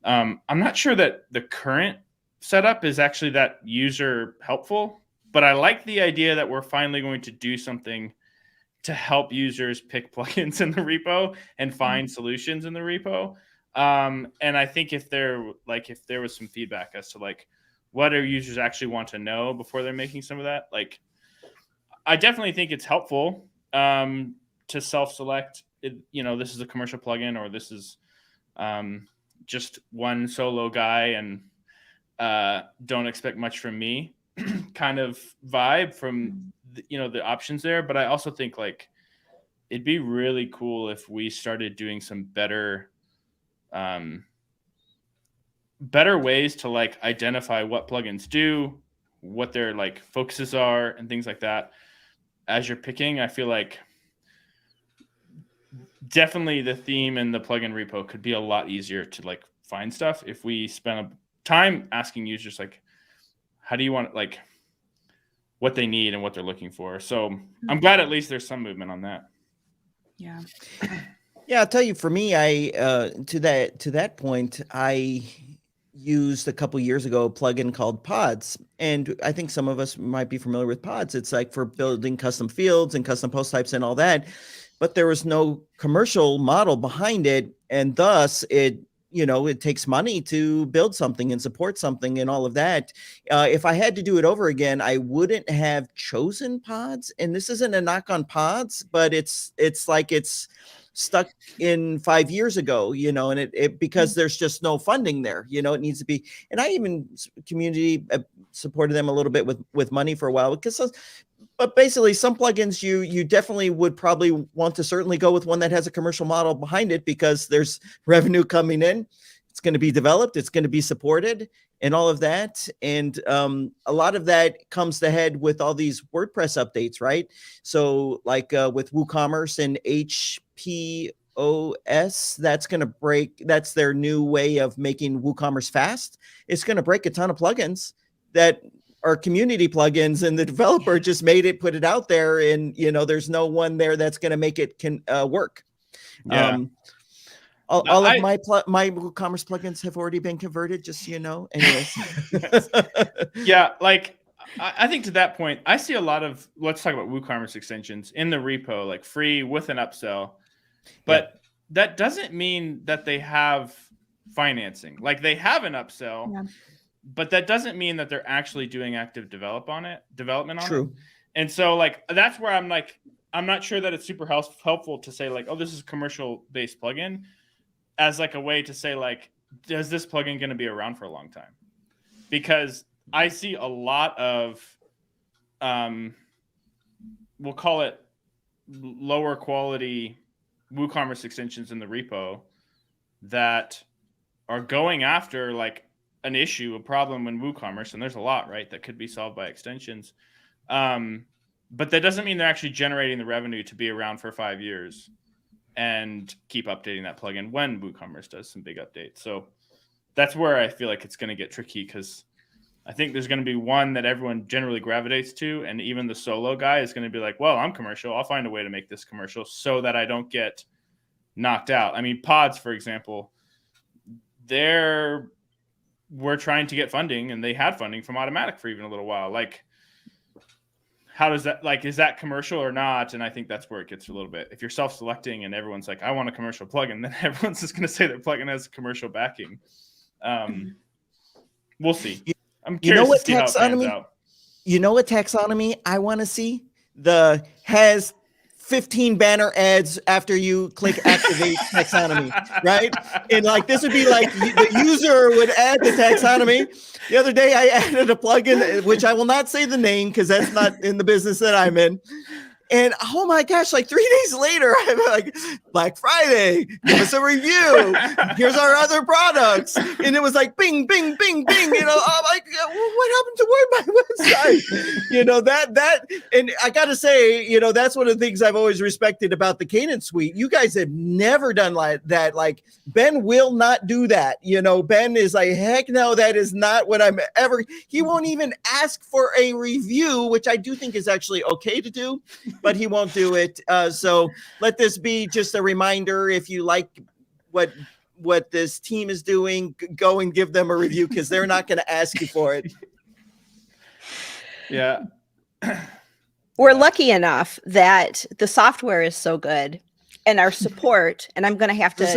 I'm not sure that the current setup is actually that user helpful, but I like the idea that we're finally going to do something to help users pick plugins in the repo and find solutions in the repo. And I think if there was some feedback as to like, what do users actually want to know before they're making some of that, like, I definitely think it's helpful to self-select, this is a commercial plugin, or this is just one solo guy and don't expect much from me kind of vibe from the options there. But I also think like it'd be really cool if we started doing some better ways to like identify what plugins do, what their like focuses are and things like that as you're picking. I feel like definitely the theme and the plugin repo could be a lot easier to like find stuff if we spent time asking users like, how do you want, like, what they need and what they're looking for. So I'm glad at least there's some movement on that. Yeah. Yeah, I'll tell you, for me, I to that point, I used a couple years ago a plugin called Pods, and I think some of us might be familiar with Pods. It's like for building custom fields and custom post types and all that, but there was no commercial model behind it, and thus it takes money to build something and support something and all of that. If I had to do it over again, I wouldn't have chosen Pods. And this isn't a knock on Pods, but it's stuck in 5 years ago, you know, and it because there's just no funding there, you know, it needs to be. And I even community supported them a little bit with money for a while, because but basically some plugins you definitely would probably want to certainly go with one that has a commercial model behind it, because there's revenue coming in. It's going to be developed, it's going to be supported, and all of that. And a lot of that comes to head with all these WordPress updates, right? So like with WooCommerce and HPOS, that's going to break. That's their new way of making WooCommerce fast. It's going to break a ton of plugins that are community plugins, and the developer just made it, put it out there, and you know, there's no one there that's going to make it work. Yeah. All of my WooCommerce plugins have already been converted, just so you know. Anyways. Yeah, like I think to that point, I see a lot of, let's talk about WooCommerce extensions in the repo, like free with an upsell. But that doesn't mean that they have financing. Like they have an upsell, but that doesn't mean that they're actually doing active development on it. True. And so like that's where I'm like, I'm not sure that it's super helpful to say like, oh, this is a commercial based plugin, as like a way to say like, is this plugin going to be around for a long time? Because I see a lot of, we'll call it lower quality WooCommerce extensions in the repo that are going after like an issue, a problem in WooCommerce. And there's a lot, right, that could be solved by extensions. But that doesn't mean they're actually generating the revenue to be around for 5 years and keep updating that plugin when WooCommerce does some big updates. So that's where I feel like it's going to get tricky, because I think there's going to be one that everyone generally gravitates to. And even the solo guy is going to be like, well, I'm commercial. I'll find a way to make this commercial so that I don't get knocked out. I mean, pods, for example, we're trying to get funding, and they had funding from Automatic for even a little while. Like, how does that, like, is that commercial or not? And I think that's where it gets a little bit, if you're self-selecting and everyone's like, I want a commercial plugin, then everyone's just going to say their plugin has commercial backing. We'll see. I'm curious to see how it pans out. You know what taxonomy I want to see? Has 15 banner ads after you click activate taxonomy, right? And like, this would be like the user would add the taxonomy. The other day I added a plugin, which I will not say the name because that's not in the business that I'm in. And oh my gosh, like 3 days later, I'm like, Black Friday, give us a review. Here's our other products. And it was like, bing, bing, bing, bing. You know, I'm like, what happened to my website? You know, that, and I got to say, you know, that's one of the things I've always respected about the Kadence suite. You guys have never done like that. Like, Ben will not do that. You know, Ben is like, heck no, that is not what I'm ever. He won't even ask for a review, which I do think is actually okay to do, but he won't do it. So let this be just a reminder. If you like what this team is doing, go and give them a review, because they're not going to ask you for it. Yeah. We're lucky enough that the software is so good, and our support, and I'm going to have to the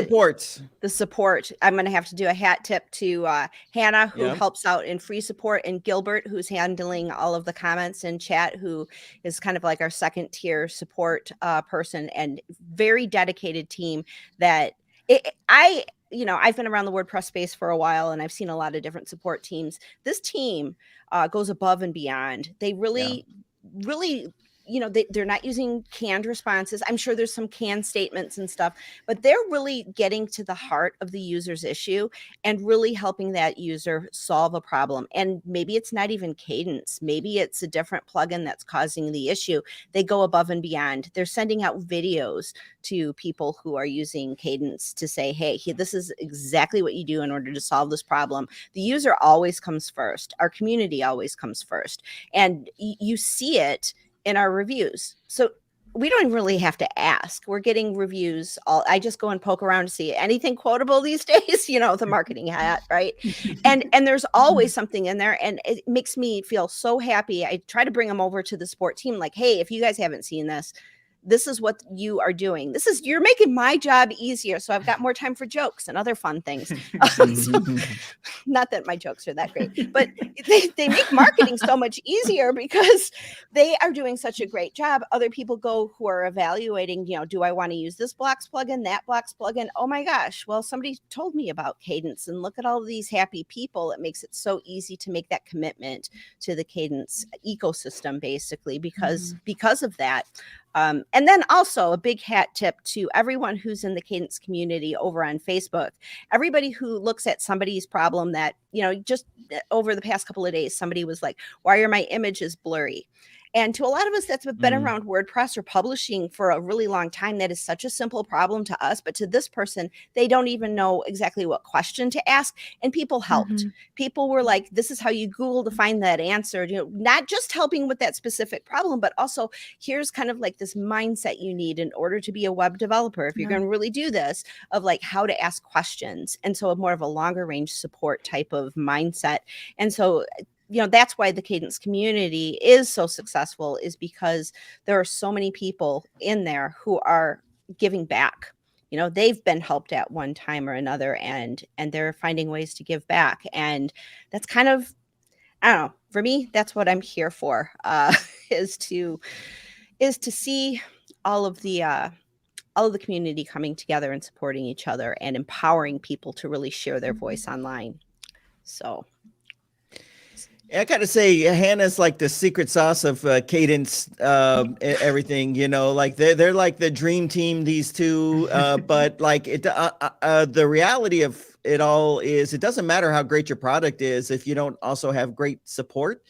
support. I'm going to have to do a hat tip to Hannah, who helps out in free support, and Gilbert, who's handling all of the comments in chat, who is kind of like our second tier support person, and very dedicated team that I've been around the WordPress space for a while, and I've seen a lot of different support teams. This team goes above and beyond. They really, you know, they're not using canned responses. I'm sure there's some canned statements and stuff, but they're really getting to the heart of the user's issue and really helping that user solve a problem. And maybe it's not even Kadence. Maybe it's a different plugin that's causing the issue. They go above and beyond. They're sending out videos to people who are using Kadence to say, hey, this is exactly what you do in order to solve this problem. The user always comes first. Our community always comes first. And you see it in our reviews. So we don't really have to ask. We're getting reviews. I just go and poke around to see anything quotable these days, you know, the marketing hat, right? And there's always something in there, and it makes me feel so happy. I try to bring them over to the support team, like, hey, if you guys haven't seen this, this is what you are doing. You're making my job easier. So I've got more time for jokes and other fun things. So, not that my jokes are that great, but they make marketing so much easier because they are doing such a great job. Other people who are evaluating, do I want to use this Blocks plugin, that Blocks plugin? Oh my gosh. Well, somebody told me about Kadence, and look at all of these happy people. It makes it so easy to make that commitment to the Kadence ecosystem, basically, because of that. And then also a big hat tip to everyone who's in the Kadence community over on Facebook. Everybody who looks at somebody's problem that, just over the past couple of days, somebody was like, why are my images blurry? And to a lot of us that's been around WordPress or publishing for a really long time, that is such a simple problem to us. But to this person, they don't even know exactly what question to ask. And people helped. People were like, this is how you Google to find that answer. Not just helping with that specific problem, but also here's kind of like this mindset you need in order to be a web developer. If you're going to really do this, of like how to ask questions. And so more of a longer range support type of mindset. And so that's why the Kadence community is so successful, is because there are so many people in there who are giving back. They've been helped at one time or another, and they're finding ways to give back. And that's kind of, I don't know, for me, that's what I'm here for, is to see all of the community coming together and supporting each other and empowering people to really share their voice online. So I gotta say, Hannah's like the secret sauce of Kadence, everything, like they're like the dream team, these two. But like the reality of it all is, it doesn't matter how great your product is if you don't also have great support,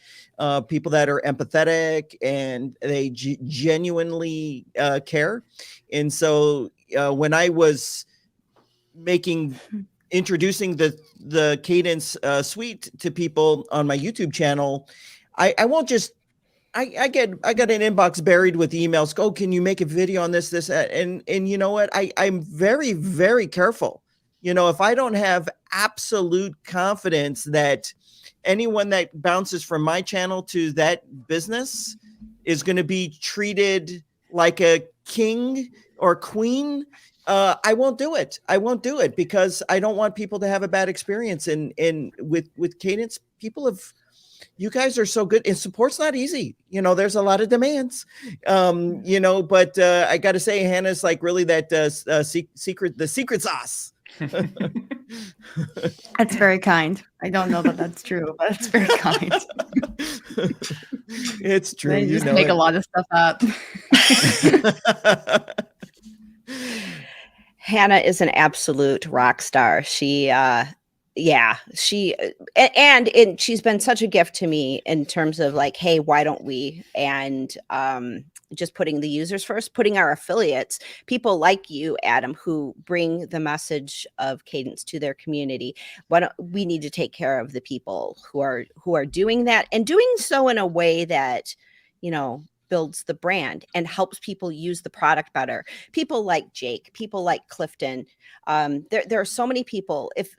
people that are empathetic and they genuinely care. And so when I was introducing the Kadence suite to people on my YouTube channel, I won't just, I got an inbox buried with emails. Oh, can you make a video on this, that? And you know what? I'm very, very careful. If I don't have absolute confidence that anyone that bounces from my channel to that business is going to be treated like a king or queen, I won't do it. I won't do it because I don't want people to have a bad experience. And with Kadence, you guys are so good, and support's not easy. There's a lot of demands, but I got to say, Hannah's like really that the secret sauce. That's very kind. I don't know that that's true, but it's very kind. It's true. They just make a lot of stuff up. Hannah is an absolute rock star. She's been such a gift to me in terms of like, hey, why don't we? And just putting the users first, putting our affiliates, people like you, Adam, who bring the message of Kadence to their community. We need to take care of the people who are doing that, and doing so in a way that, builds the brand and helps people use the product better. People like Jake, people like Clifton. There are so many people. If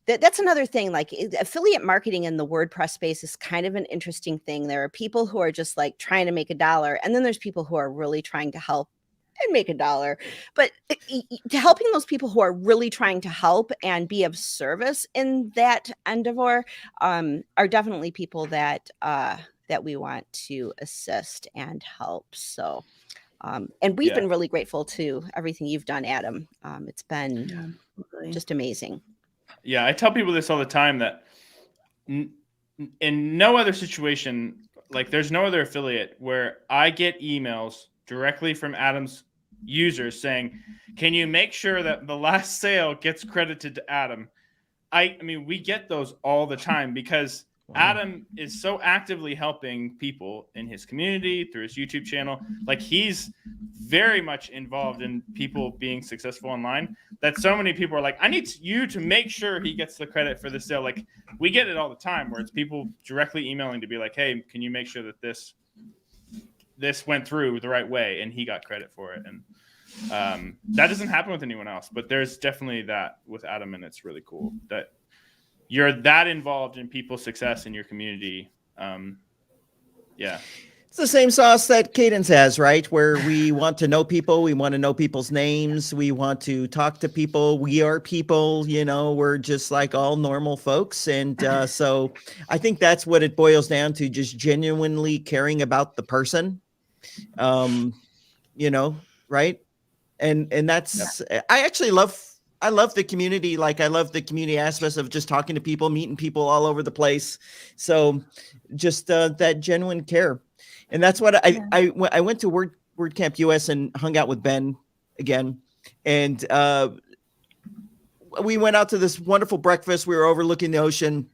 that's another thing, like affiliate marketing in the WordPress space is kind of an interesting thing. There are people who are just like trying to make $1, and then there's people who are really trying to help and make $1. But helping those people who are really trying to help and be of service in that endeavor are definitely people that we want to assist and help. So, and we've been really grateful to everything you've done, Adam. It's been just amazing. Yeah, I tell people this all the time, that in no other situation, like there's no other affiliate where I get emails directly from Adam's users saying, can you make sure that the last sale gets credited to Adam? I mean, we get those all the time because Adam is so actively helping people in his community through his YouTube channel. Like, he's very much involved in people being successful online, that so many people are like, I need you to make sure he gets the credit for the sale. Like, we get it all the time where it's people directly emailing to be like, hey, can you make sure that this went through the right way and he got credit for it? And that doesn't happen with anyone else, but there's definitely that with Adam, and it's really cool that you're that involved in people's success in your community. It's the same sauce that Kadence has, right? Where we want to know people, we want to know people's names, we want to talk to people. We are people, we're just like all normal folks. And so I think that's what it boils down to, just genuinely caring about the person, right? And that's, I love the community. Like I love the community aspects of just talking to people, meeting people all over the place. So just that genuine care. And that's what I went to WordCamp US and hung out with Ben again. And we went out to this wonderful breakfast. We were overlooking the ocean.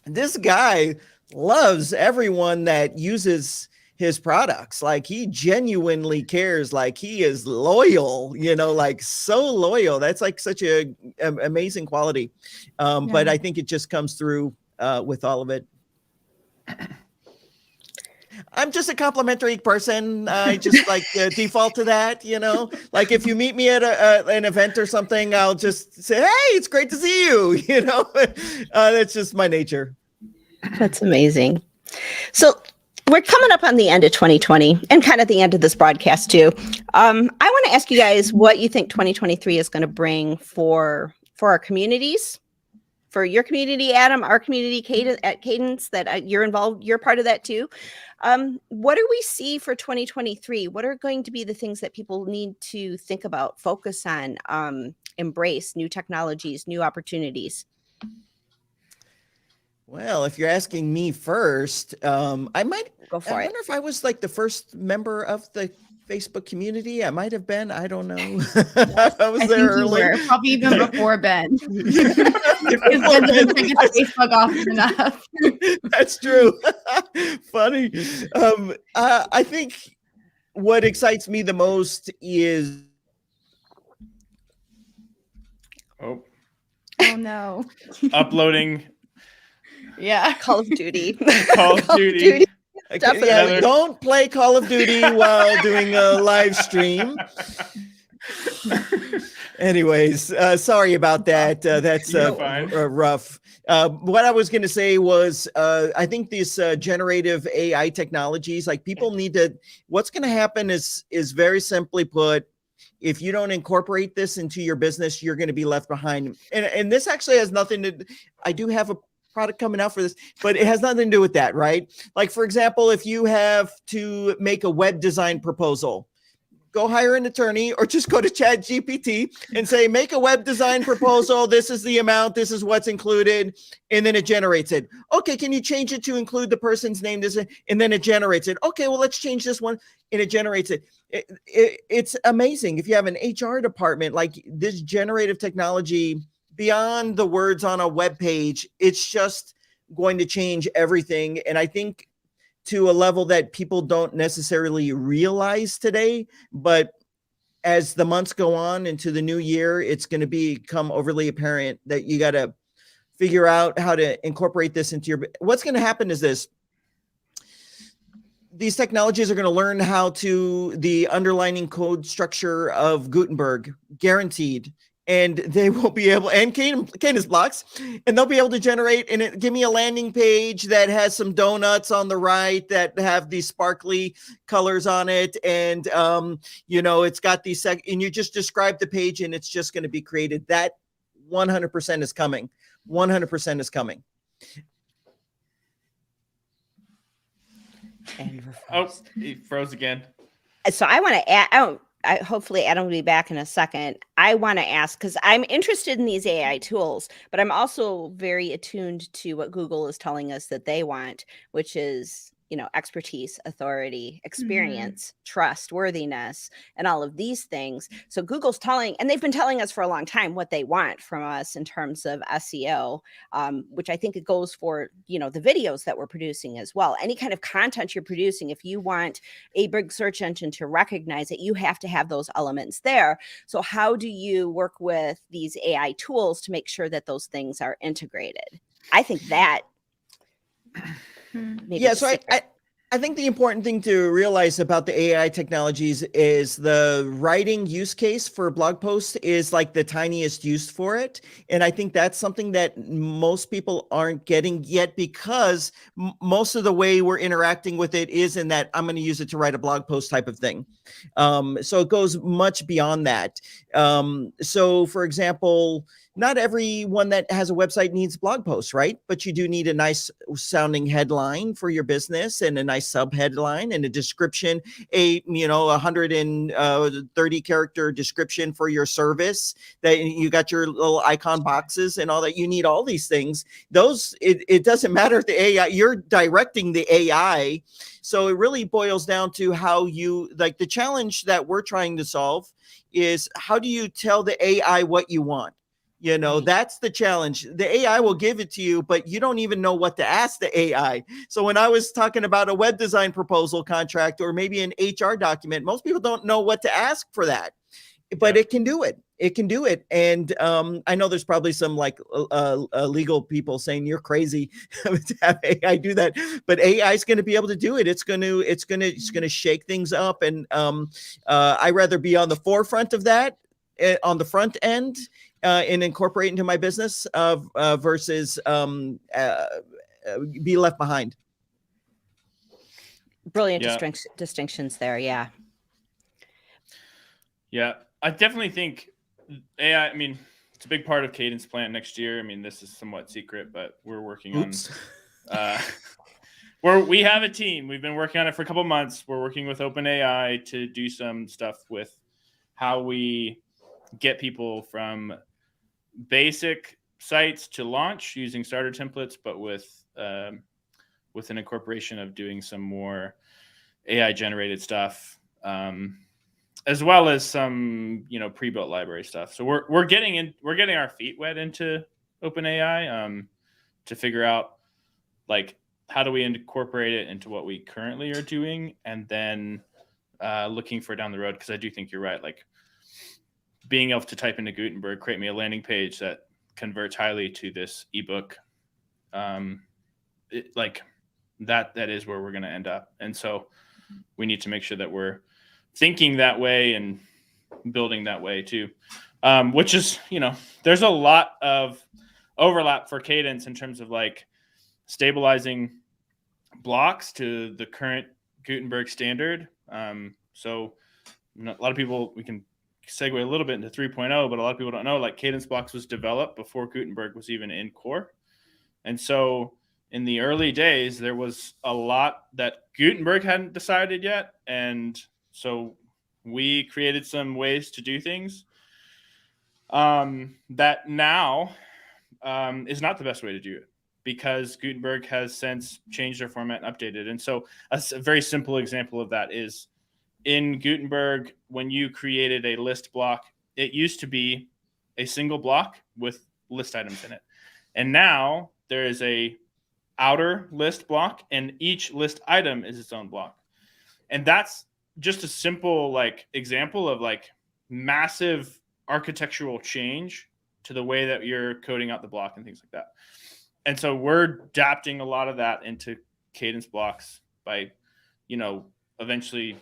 This guy loves everyone that uses his products. Like he genuinely cares. Like he is loyal, like so loyal. That's like such a amazing quality. But I think it just comes through with all of it. I'm just a complimentary person. I just like default to that, like if you meet me at an event or something, I'll just say, hey, it's great to see you. That's just my nature. That's amazing. So we're coming up on the end of 2020 and kind of the end of this broadcast too. I want to ask you guys what you think 2023 is going to bring for our communities. For your community, Adam, our community, Kadence, that you're involved, you're part of that too. What do we see for 2023? What are going to be the things that people need to think about, focus on, embrace new technologies, new opportunities? Well, if you're asking me first, I might go for it. I wonder if I was like the first member of the Facebook community. I might have been. I don't know. I was there early. Probably even before Ben. Ben doesn't take his Facebook often enough. That's true. Funny. I think what excites me the most is. Oh no. Uploading. Yeah. Call of Duty. Call of Duty. Definitely. Don't play Call of Duty while doing a live stream. Anyways, sorry about that. That's rough. What I was going to say was, I think these generative AI technologies, like people need to, what's going to happen is very simply put, if you don't incorporate this into your business, you're going to be left behind. And this actually has nothing to, I do have a product coming out for this, but it has nothing to do with that, right? Like, for example, if you have to make a web design proposal, go hire an attorney or just go to ChatGPT and say, make a web design proposal. This is the amount. This is what's included. And then it generates it. Okay, can you change it to include the person's name? And then it generates it. Okay, well, let's change this one. And it generates it. It's amazing. If you have an HR department, like this generative technology, beyond the words on a web page, it's just going to change everything. And I think to a level that people don't necessarily realize today, but as the months go on into the new year, it's going to become overly apparent that you got to figure out how to incorporate this into your, what's going to happen is this. These technologies are going to learn how to, the underlining code structure of Gutenberg, guaranteed. And they will be able, and Kadence Blocks, and they'll be able to generate, and give me a landing page that has some donuts on the right that have these sparkly colors on it. And, it's got these, and you just describe the page and it's just going to be created. That 100% is coming. 100% is coming. And he froze again. So I want to add, hopefully Adam will be back in a second. I want to ask, because I'm interested in these AI tools, but I'm also very attuned to what Google is telling us that they want, which is, expertise, authority, experience, trustworthiness, and all of these things. So Google's and they've been telling us for a long time what they want from us in terms of SEO, which I think it goes for, the videos that we're producing as well. Any kind of content you're producing, if you want a big search engine to recognize it, you have to have those elements there. So how do you work with these AI tools to make sure that those things are integrated? I think that yeah, so I think the important thing to realize about the AI technologies is the writing use case for blog posts is like the tiniest use for it. And I think that's something that most people aren't getting yet, because most of the way we're interacting with it is in that I'm going to use it to write a blog post type of thing. So it goes much beyond that. So for example, not everyone that has a website needs blog posts, right? But you do need a nice sounding headline for your business, and a nice sub headline, and a description, a 130 character description for your service, that you got your little icon boxes and all that. You need all these things. Those, it doesn't matter if the AI, you're directing the AI. So it really boils down to how you, like, the challenge that we're trying to solve is, how do you tell the AI what you want? That's the challenge. The AI will give it to you, but you don't even know what to ask the AI. So when I was talking about a web design proposal contract, or maybe an HR document, most people don't know what to ask for that, but it can do it. It can do it. And I know there's probably some legal people saying you're crazy to have AI do that, but AI is going to be able to do it. It's going to shake things up. And I rather be on the forefront of that, on the front end, and incorporate into my business versus be left behind. Brilliant distinctions there. Yeah. Yeah. I definitely think AI, it's a big part of Cadence Plant next year. This is somewhat secret, but we're working on, we have a team. We've been working on it for a couple of months. We're working with OpenAI to do some stuff with how we get people from basic sites to launch using starter templates, but with an incorporation of doing some more AI generated stuff, as well as some pre-built library stuff. So we're getting our feet wet into OpenAI to figure out, like, how do we incorporate it into what we currently are doing, and then looking for down the road, because I do think you're right, like, being able to type into Gutenberg, create me a landing page that converts highly to this ebook, that is where we're going to end up. And so we need to make sure that we're thinking that way and building that way too, which is, there's a lot of overlap for Kadence in terms of like stabilizing blocks to the current Gutenberg standard. So a lot of people, we can segue a little bit into 3.0, but a lot of people don't know, like, Kadence Blocks was developed before Gutenberg was even in core. And so in the early days, there was a lot that Gutenberg hadn't decided yet. And so we created some ways to do things that now is not the best way to do it, because Gutenberg has since changed their format and updated. And so a very simple example of that is, in Gutenberg, when you created a list block, it used to be a single block with list items in it. And now there is a outer list block, and each list item is its own block. And that's just a simple example of massive architectural change to the way that you're coding out the block and things like that. And so we're adapting a lot of that into Kadence Blocks by, eventually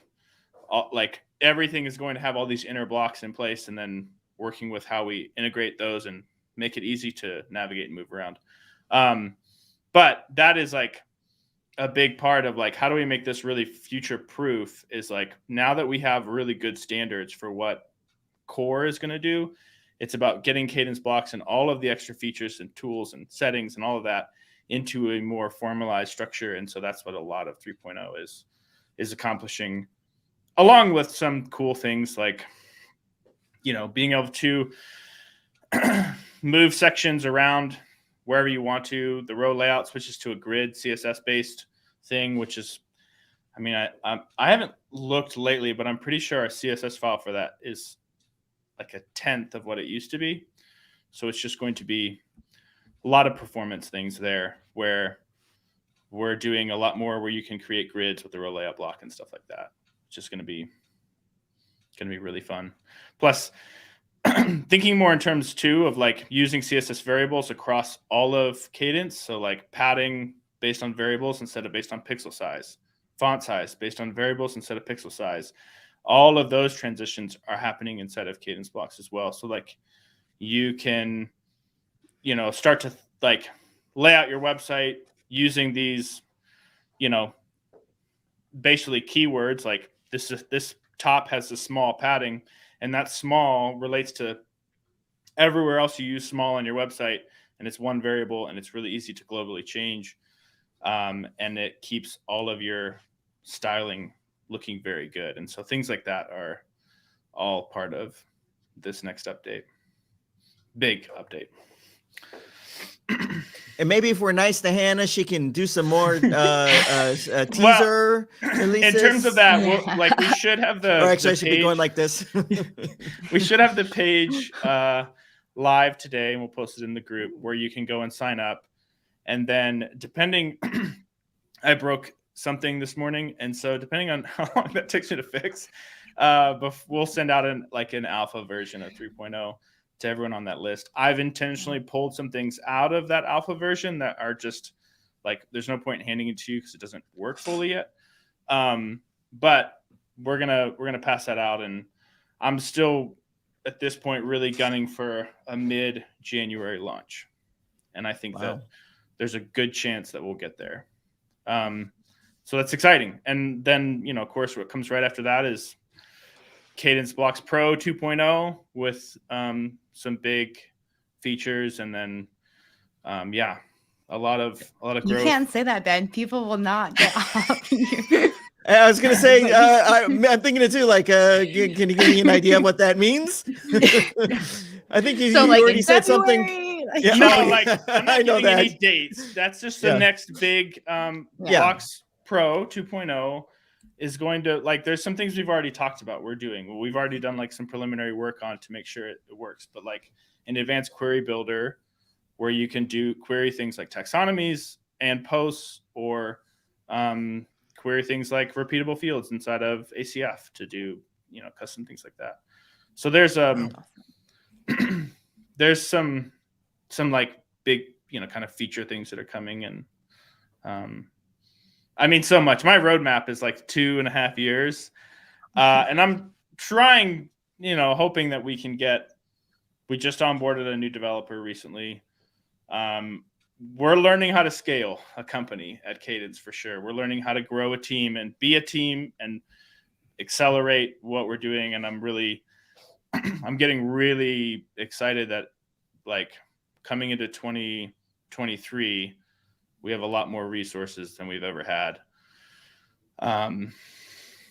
everything is going to have all these inner blocks in place, and then working with how we integrate those and make it easy to navigate and move around. But that is a big part of how do we make this really future proof, is now that we have really good standards for what core is going to do, it's about getting Kadence Blocks and all of the extra features and tools and settings and all of that into a more formalized structure. And so that's what a lot of 3.0 is accomplishing, along with some cool things like, being able to move sections around wherever you want to. The row layout switches to a grid CSS based thing, which is, I haven't looked lately, but I'm pretty sure our CSS file for that is like a 10th of what it used to be. So it's just going to be a lot of performance things there, where we're doing a lot more where you can create grids with the row layout block and stuff like that. It's just going to be really fun. Plus, thinking more in terms too of using CSS variables across all of Kadence. So padding based on variables instead of based on pixel size, font size based on variables instead of pixel size. All of those transitions are happening inside of Kadence Blocks as well. So like you can, start to like lay out your website using these, basically keywords like this top has a small padding, and that small relates to everywhere else you use small on your website, and it's one variable, and it's really easy to globally change, and it keeps all of your styling looking very good. And so things like that are all part of this next update. Big update. And maybe if we're nice to Hannah, she can do some more teaser releases. In terms of that, we should have the. Or actually, the I should be going like this. We should have the page live today, and we'll post it in the group where you can go and sign up. And then, depending, I broke something this morning, and so depending on how long that takes me to fix, we'll send out an alpha version of 3.0 to everyone on that list. I've intentionally pulled some things out of that alpha version that are just like, there's no point in handing it to you because it doesn't work fully yet. But we're gonna pass that out, and I'm still at this point really gunning for a mid-January launch, and I think that there's a good chance that we'll get there. So that's exciting. And then, of course, what comes right after that is Kadence Blocks Pro 2.0 with some big features, and then a lot of growth. You can't say that, Ben. People will not get off here. I was gonna say, I'm thinking it too. Like, can you give me an idea of what that means? I think you already said something. Yeah. No, I'm not giving any dates. That's just the next big Blocks Pro 2.0 is going to, there's some things we've already talked about we're doing. Well, we've already done some preliminary work on to make sure it works. But an advanced query builder where you can query things like taxonomies and posts, or query things like repeatable fields inside of ACF to do, custom things like that. So there's there's some big, kind of feature things that are coming, and so much. My roadmap is 2.5 years, and I'm trying, hoping that we just onboarded a new developer recently. We're learning how to scale a company at Kadence for sure. We're learning how to grow a team and be a team and accelerate what we're doing. And I'm getting really excited that coming into 2023, we have a lot more resources than we've ever had.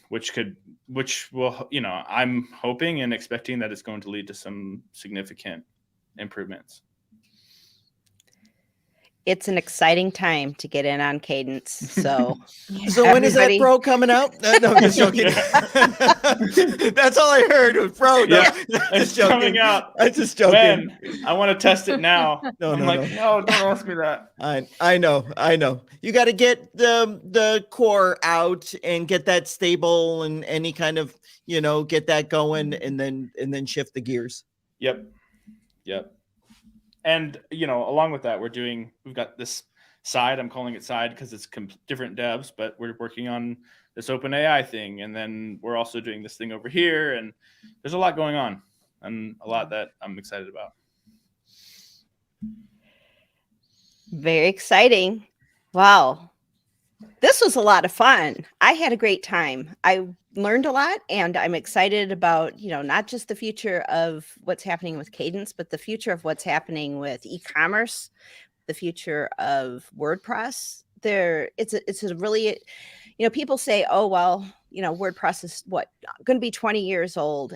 Which will, I'm hoping and expecting that it's going to lead to some significant improvements. It's an exciting time to get in on Kadence. So when is that Pro coming out? No, I'm just joking. That's all I heard was Pro. No, it's coming out. I'm just joking. Ben, I want to test it now. No, don't ask me that. I know. You got to get the core out and get that stable and any kind of, get that going, and then shift the gears. Yep. And, along with that, we've got this side, I'm calling it side because it's different devs, but we're working on this OpenAI thing. And then we're also doing this thing over here. And there's a lot going on, and a lot that I'm excited about. Very exciting. Wow. This was a lot of fun. I had a great time. I learned a lot, and I'm excited about, not just the future of what's happening with Kadence, but the future of what's happening with e-commerce, the future of WordPress. It's a really, people say, oh, well, WordPress is going to be 20 years old.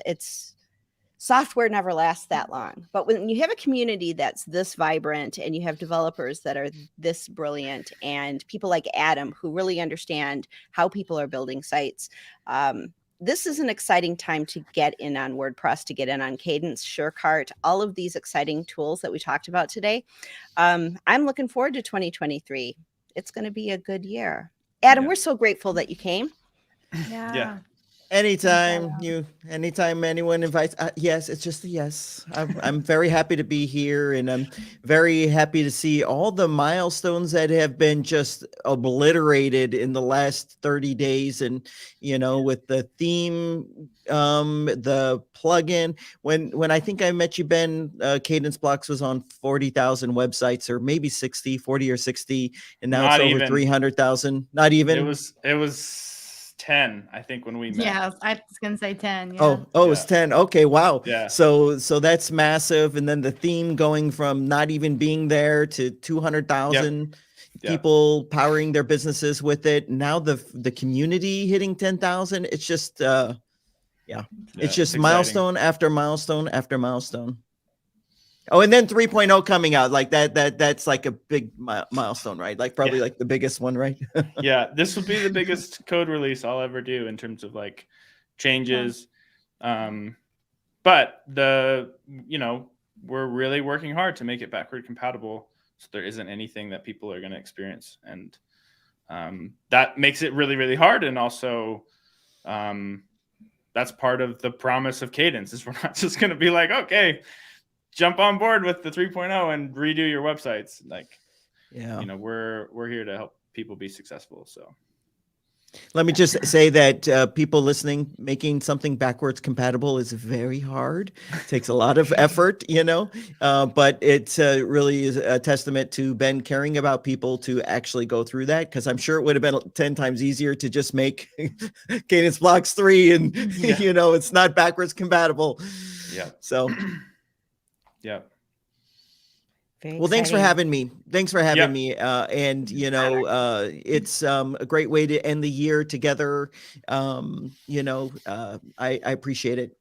Software never lasts that long. But when you have a community that's this vibrant, and you have developers that are this brilliant, and people like Adam who really understand how people are building sites, this is an exciting time to get in on WordPress, to get in on Kadence, SureCart, all of these exciting tools that we talked about today. I'm looking forward to 2023. It's going to be a good year. Adam, we're so grateful that you came. Yeah. Anytime anyone invites, yes, it's just a yes. I'm very happy to be here, and I'm very happy to see all the milestones that have been just obliterated in the last 30 days. And, with the theme, the plugin, when I think I met you, Ben, Cadence Blocks was on 40,000 websites, or maybe 40 or 60. And now Not it's over even. 300,000. Not even. It was 10, I think, when we met. Yeah, I was gonna say 10. Yeah. Oh, it's 10. Okay, wow. Yeah. So that's massive. And then the theme going from not even being there to 200,000 people powering their businesses with it. Now the community hitting 10,000. It's just it's just milestone after milestone after milestone. Oh, and then 3.0 coming out, like that's like a big milestone, right? Like probably like the biggest one, right? Yeah, this will be the biggest code release I'll ever do in terms of like changes. But we're really working hard to make it backward compatible, so there isn't anything that people are going to experience. And that makes it really, really hard. And also that's part of the promise of Kadence, is we're not just going to be like, okay, jump on board with the 3.0 and redo your websites. Like, we're here to help people be successful. So let me just say that people listening, making something backwards compatible is very hard. It takes a lot of effort, but it really is a testament to Ben caring about people to actually go through that. Because I'm sure it would have been 10 times easier to just make Kadence Blocks 3 and, it's not backwards compatible. Yeah. So. Yeah. Well, thanks for having me. And, it's a great way to end the year together. I appreciate it.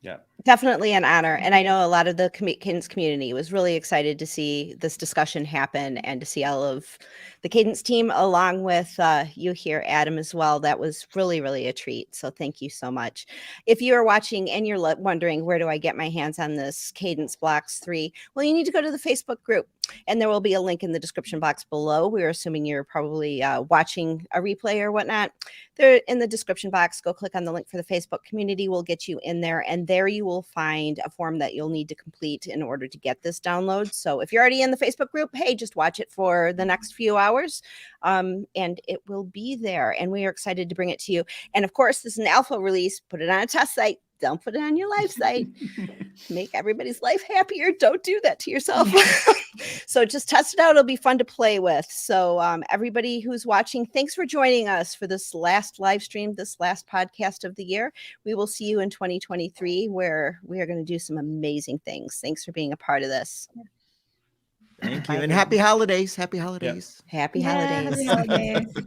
Yeah. Definitely an honor. And I know a lot of the Kadence community was really excited to see this discussion happen and to see all of the Kadence team along with you here, Adam, as well. That was really, really a treat. So thank you so much. If you are watching and you're wondering, where do I get my hands on this Kadence Blocks 3? Well, you need to go to the Facebook group, and there will be a link in the description box below. We're assuming you're probably watching a replay or whatnot. There in the description box, go click on the link for the Facebook community. We'll get you in there, and there you will find a form that you'll need to complete in order to get this download. So if you're already in the Facebook group, hey, just watch it for the next few hours, and it will be there. And we are excited to bring it to you. And of course, this is an alpha release. Put it on a test site. Don't put it on your live site. Make everybody's life happier. Don't do that to yourself. So just test it out. It'll be fun to play with. So everybody who's watching, thanks for joining us for this last live stream, this last podcast of the year. We will see you in 2023, where we are going to do some amazing things. Thanks for being a part of this. Thank you. And happy holidays. Happy holidays. Happy holidays. Happy holidays. Okay.